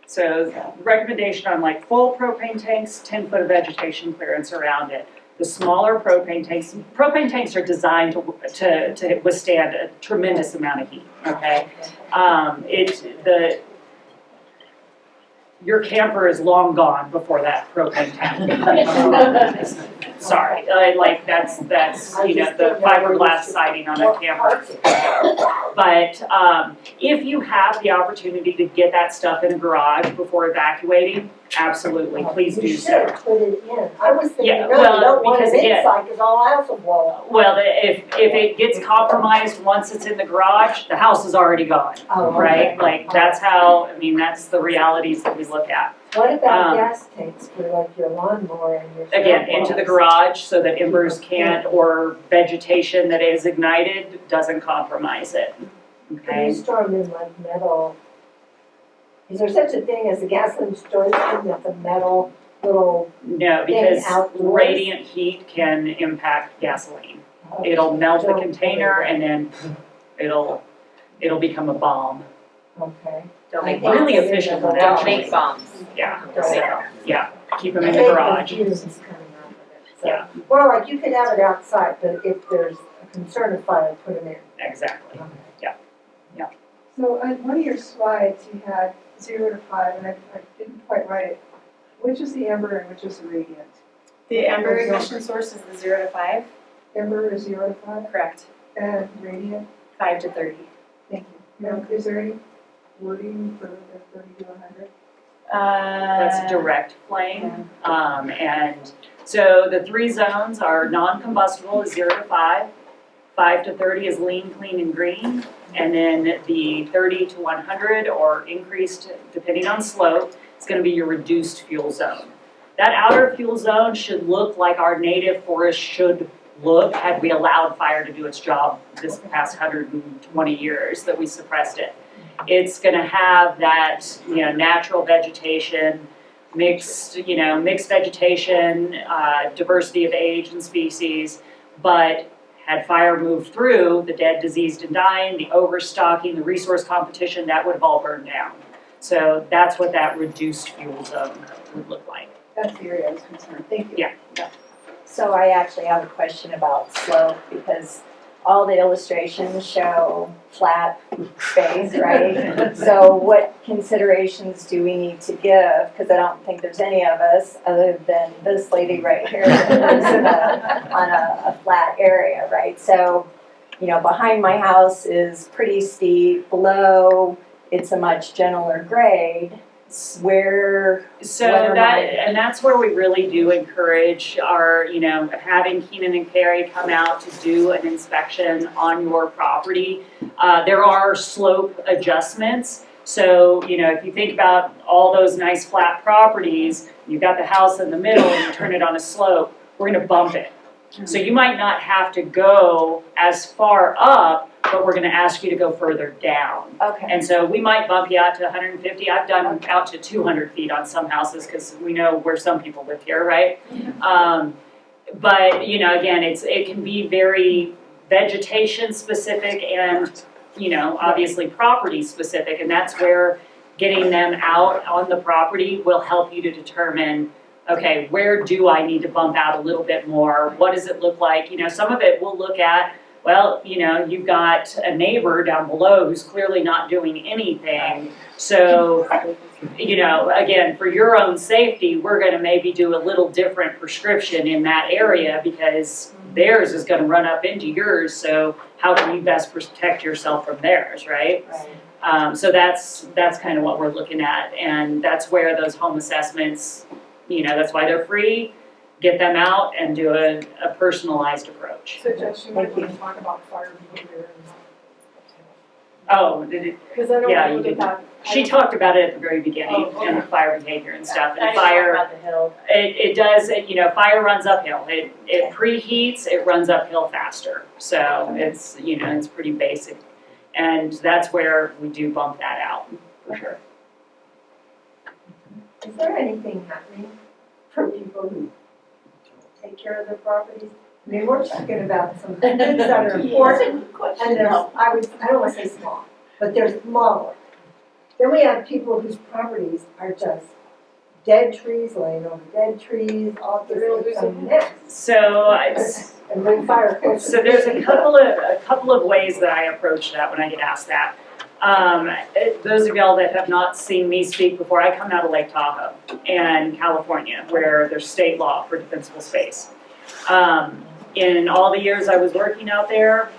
So the recommendation on like full propane tanks, 10 foot of vegetation clearance around it. The smaller propane tanks are designed to withstand a tremendous amount of heat, okay? Your camper is long gone before that propane tank. sorry, like that's, you know, the fiberglass siding on a camper. But, if you have the opportunity to get that stuff in a garage before evacuating, absolutely, please do You so. should put it in. I was thinking, Yeah, no, well, you don't want because it again- inside, because all else will blow up. Well, if it gets compromised once it's in the garage, the house is already gone, Oh, okay. right? Like, that's how, I mean, that's the realities that we look at. What about Um, gas tanks for like your lawnmower and your? Again, into the garage so that embers can't, or vegetation that is ignited doesn't compromise it, Can okay? you store them in like metal? Is there such a thing as a gasoline storage thing that's a metal little? No, Thing because outdoors? radiant heat can impact gasoline. It'll melt the Don't- container and then it'll become a bomb. Okay. Don't I make think Really it's in efficient, the one, Don't garage. actually. make bombs. Yeah, Right. so, yeah, keep them in I the hate garage. fumes coming off of it, so. Yeah. Well, like you could have it outside, but if there's a concern of fire, put them in. Exactly. So on one of your slides, you had 0 to 5, and I didn't quite write it. Which is the amber and which is the radiant? The ember ignition source is the 0 to 5, Amber is 0 to 5, correct, and radiant, 5 to 30. thank you. Now, is there any wording for the 30 to 100? That's direct flame. And so the 3 zones are non-combustible is 0 to 5, 5 to 30 is lean, clean, and green, and then the 30 to 100 or increased depending on slope is going to be your reduced fuel zone. That outer fuel zone should look like our native forest should look had we allowed fire to do its job this past 120 years that we suppressed it. It's going to have that, you know, natural vegetation, mixed vegetation, diversity of age and species, but had fire moved through, the dead, diseased, and dying, the overstocking, the resource competition, that would have all burned down. So that's what that reduced fuel zone would look like. That's the area I was concerned, thank you. Yeah. So I actually have a question about slope, because all the illustrations show flat space, right? So what considerations do we need to give? Because I don't think there's any of us, other than this lady right here, that lives on a flat area, right? So, you know, behind my house is pretty steep, below it's a much gentler grade. Where, So What are that's where we really do encourage our, you know, having Keenan and Carrie come out to do an inspection on your property. There are slope adjustments. So, you know, if you think about all those nice flat properties, you've got the house in the middle and you turn it on a slope, we're gonna bump it. So you might not have to go as far up, but we're gonna ask you to go further down. okay, And so we might bump you out to 150. I've done out to 200 feet on some houses because we know where some people live here, right? But, you know, again, it can be very vegetation specific and, you know, obviously property specific. And that's where getting them out on the property will help you to determine, okay, where do I need to bump out a little bit more? What does it look like? You know, some of it we'll look at, well, you know, you've got a neighbor down below who's clearly not doing anything. So, you know, again, for your own safety, we're gonna maybe do a little different prescription in that area because theirs is gonna run up into yours, so how can you best protect yourself from theirs, right? So that's kind of what we're looking at, and that's where those home assessments, you know, that's why they're free. Get them out and do a personalized approach. So Jess, you might want to talk about fire behavior Oh, did it? Because I don't Yeah, know you did. about. She talked about it at the very beginning, Oh, okay. and fire behavior and stuff, I and didn't know fire, about the hill. it does, you know, fire runs uphill. It preheats, it runs uphill faster. So it's, you know, it's pretty basic. And that's where we do bump that out, for sure. Is there anything happening for people who take care of their properties? I mean, we're talking about some things that are important, and there's, I don't want to say small, but they're smaller. Then we have people whose properties are just dead trees, laying over dead trees, all this, a mess. So it's, And bring fire close. So there's a couple of ways that I approach that when I get asked that. Those of y'all that have not seen me speak before, I come out of Lake Tahoe in California, where there's state law for defensible space. In all the years I was working out there,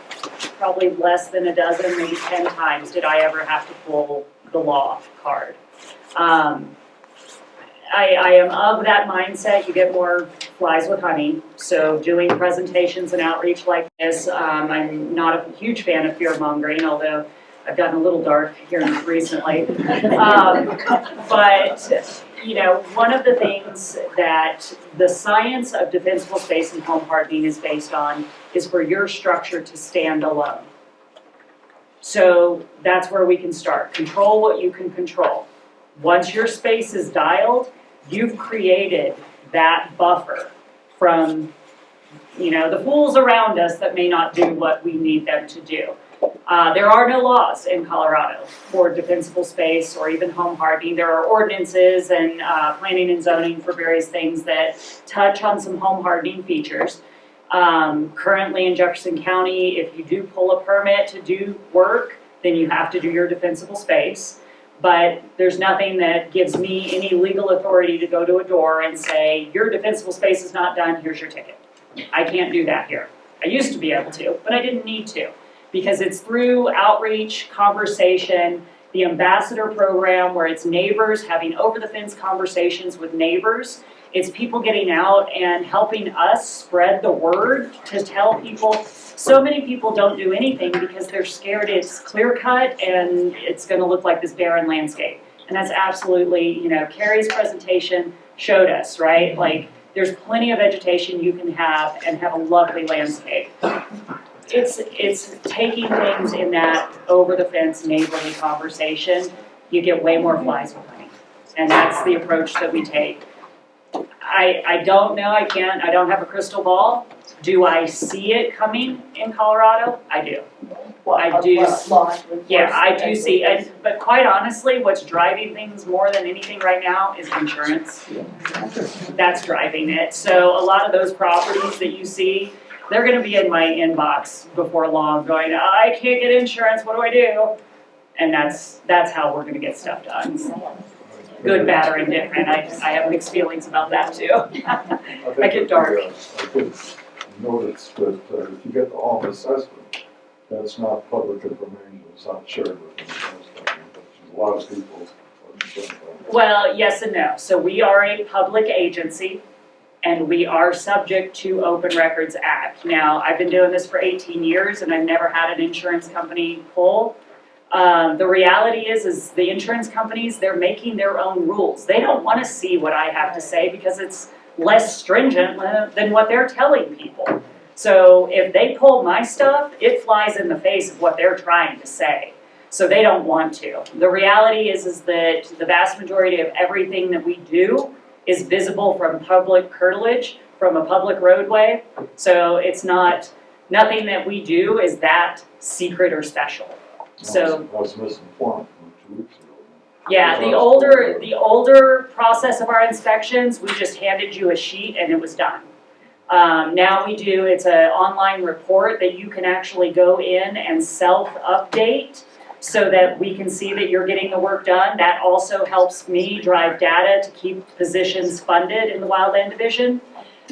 probably less than a dozen, maybe 10 times did I ever have to pull the law card. I am of that mindset, you get more flies with honey. So doing presentations and outreach like this, I'm not a huge fan of fear mongering, although I've gotten a little dark here recently. But, you know, one of the things that the science of defensible space and home hardening is based on is for your structure to stand alone. So that's where we can start. Control what you can control. Once your space is dialed, you've created that buffer from, you know, the fools around us that may not do what we need them to do. There are no laws in Colorado for defensible space or even home hardening. There are ordinances and planning and zoning for various things that touch on some home hardening features. Currently in Jefferson County, if you do pull a permit to do work, then you have to do your defensible space. But there's nothing that gives me any legal authority to go to a door and say, your defensible space is not done, here's your ticket. I can't do that here. I used to be able to, but I didn't need to. Because it's through outreach, conversation, the ambassador program where it's neighbors having over-the-fence conversations with neighbors. It's people getting out and helping us spread the word to tell people. So many people don't do anything because they're scared it's clear-cut and it's going to look like this barren landscape. And that's absolutely, you know, Carrie's presentation showed us, right? Like, there's plenty of vegetation you can have and have a lovely landscape. It's taking things in that over-the-fence neighborly conversation. You get way more flies with honey. And that's the approach that we take. I don't know, I don't have a crystal ball. Do I see it coming in Colorado? I do. I do. Yeah, I do see, but quite honestly, what's driving things more than anything right now is insurance. That's driving it. So a lot of those properties that you see, they're gonna be in my inbox before long going, I can't get insurance, what do I do? And that's how we're gonna get stuff done. Good, bad, or indifferent. I have mixed feelings about that too. I get dark. I did notice that if you get the home assessment, that's not public information, it's not shared with the insurance company, which a lot of people are concerned about. Well, yes and no. So we are a public agency and we are subject to Open Records Act. Now, I've been doing this for 18 years and I've never had an insurance company pull. The reality is the insurance companies, they're making their own rules. They don't want to see what I have to say because it's less stringent than what they're telling people. So if they pull my stuff, it flies in the face of what they're trying to say. So they don't want to. The reality is that the vast majority of everything that we do is visible from public curtilage, from a public roadway. So it's nothing that we do is that secret or special. So I was misinformed 2 weeks ago. yeah, the older process of our inspections, we just handed you a sheet and it was done. Now we do, it's an online report that you can actually go in and self-update so that we can see that you're getting the work done. That also helps me drive data to keep positions funded in the Wildland Division.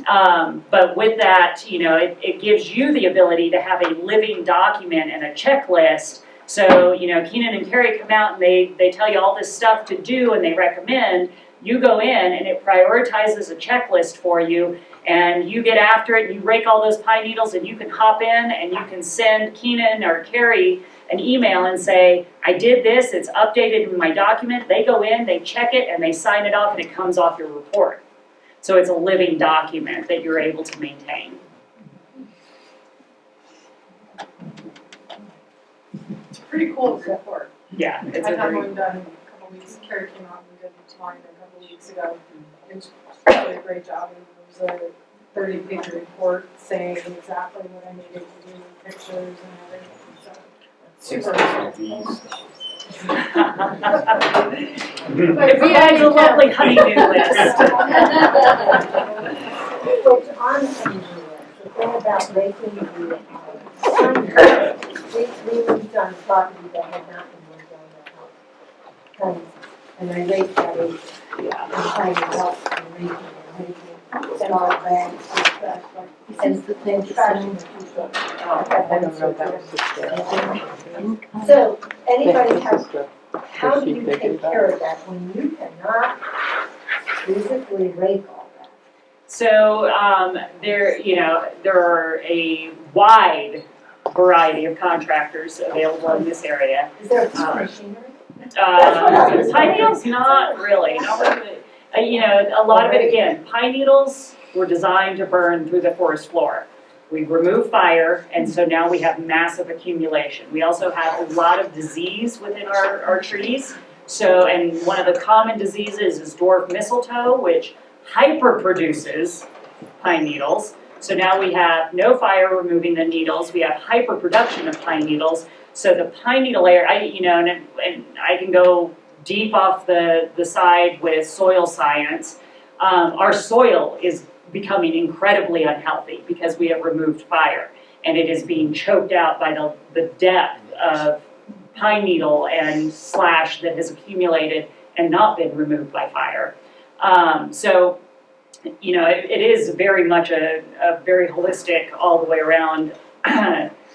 But with that, you know, it gives you the ability to have a living document and a checklist. So, you know, Keenan and Carrie come out and they tell you all this stuff to do and they recommend. You go in and it prioritizes a checklist for you and you get after it and you rake all those pine needles and you can hop in and you can send Keenan or Carrie an email and say, I did this, it's updated in my document. They go in, they check it, and they sign it off and it comes off your report. So it's a living document that you're able to maintain. It's pretty cool report. Yeah, it's I a had very, one done a couple weeks, Carrie came out and did mine a couple weeks ago. It's really a great job. It was a 30-page report saying exactly what I needed to do, pictures and everything. So super helpful. if we had a lovely honeydew list. Which on the honeydew list, the thing about raking the sun, we moved on property that had not been moved on the house. And I raked that acre. Yeah. I'm trying to help in raking and making small bags. trash, like, Since the thing trash. I don't know about So, anybody has, how do you take care of that when you cannot physically rake all that? So there are a wide variety of contractors available in this area. Is there a machinery? Pine needles, not really. A lot of it, again, pine needles were designed to burn through the forest floor. We remove fire, and so now we have massive accumulation. We also have a lot of disease within our trees. So, and one of the common diseases is dwarf mistletoe, which hyperproduces pine needles. So now we have no fire removing the needles. We have hyperproduction of pine needles. So the pine needle layer, and I can go deep off the side with soil science. Our soil is becoming incredibly unhealthy because we have removed fire, and it is being choked out by the depth of pine needle and slash that has accumulated and not been removed by fire. So, it is very much a very holistic, all the way around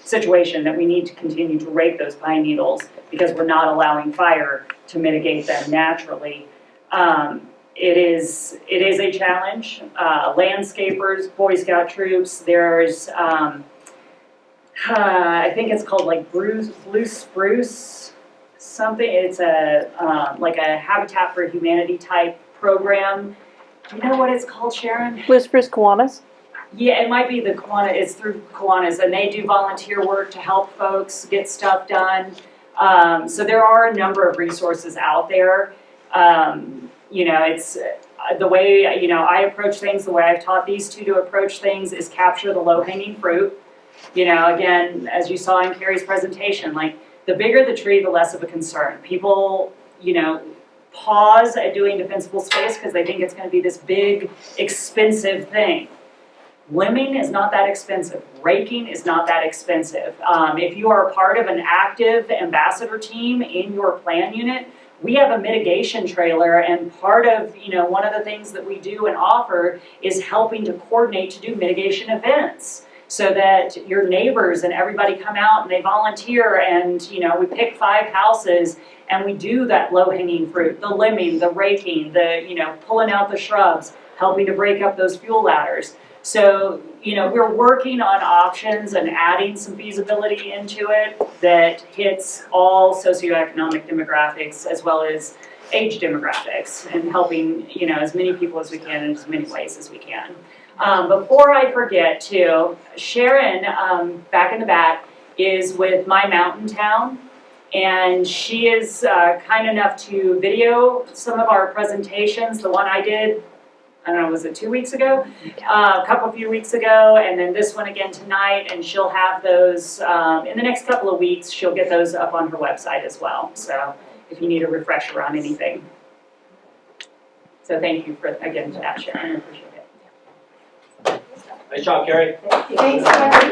situation that we need to continue to rake those pine needles because we're not allowing fire to mitigate them naturally. It is a challenge. Landscapers, Boy Scout troops, there's, I think it's called like blue spruce something. It's like a Habitat for Humanity type program. Do you know what it's called, Sharon? Blue Spruce Kiwanis? Yeah, it might be the Kiwanis. It's through Kiwanis, and they do volunteer work to help folks get stuff done. So there are a number of resources out there. It's the way, I approach things, the way I've taught these two to approach things is capture the low-hanging fruit. Again, as you saw in Carrie's presentation, like the bigger the tree, the less of a concern. People, pause at doing defensible space because they think it's going to be this big, expensive thing. Limbing is not that expensive. Raking is not that expensive. If you are a part of an active ambassador team in your plan unit, we have a mitigation trailer, and part of, one of the things that we do and offer is helping to coordinate to do mitigation events so that your neighbors and everybody come out and they volunteer, and, we pick 5 houses and we do that low-hanging fruit, the limbing, the raking, the, pulling out the shrubs, helping to break up those fuel ladders. So, we're working on options and adding some feasibility into it that hits all socioeconomic demographics as well as age demographics, and helping, as many people as we can in as many ways as we can. Before I forget too, Sharon, back in the back, is with My Mountain Town, and she is kind enough to video some of our presentations. The one I did, I don't know, was it 2 weeks ago? A few weeks ago, and then this one again tonight, and she'll have those, in the next couple of weeks, she'll get those up on her website as well, so if you need a refresher on anything. So thank you again for that, Sharon, I appreciate it. Nice job, Carrie. Thanks, Larry.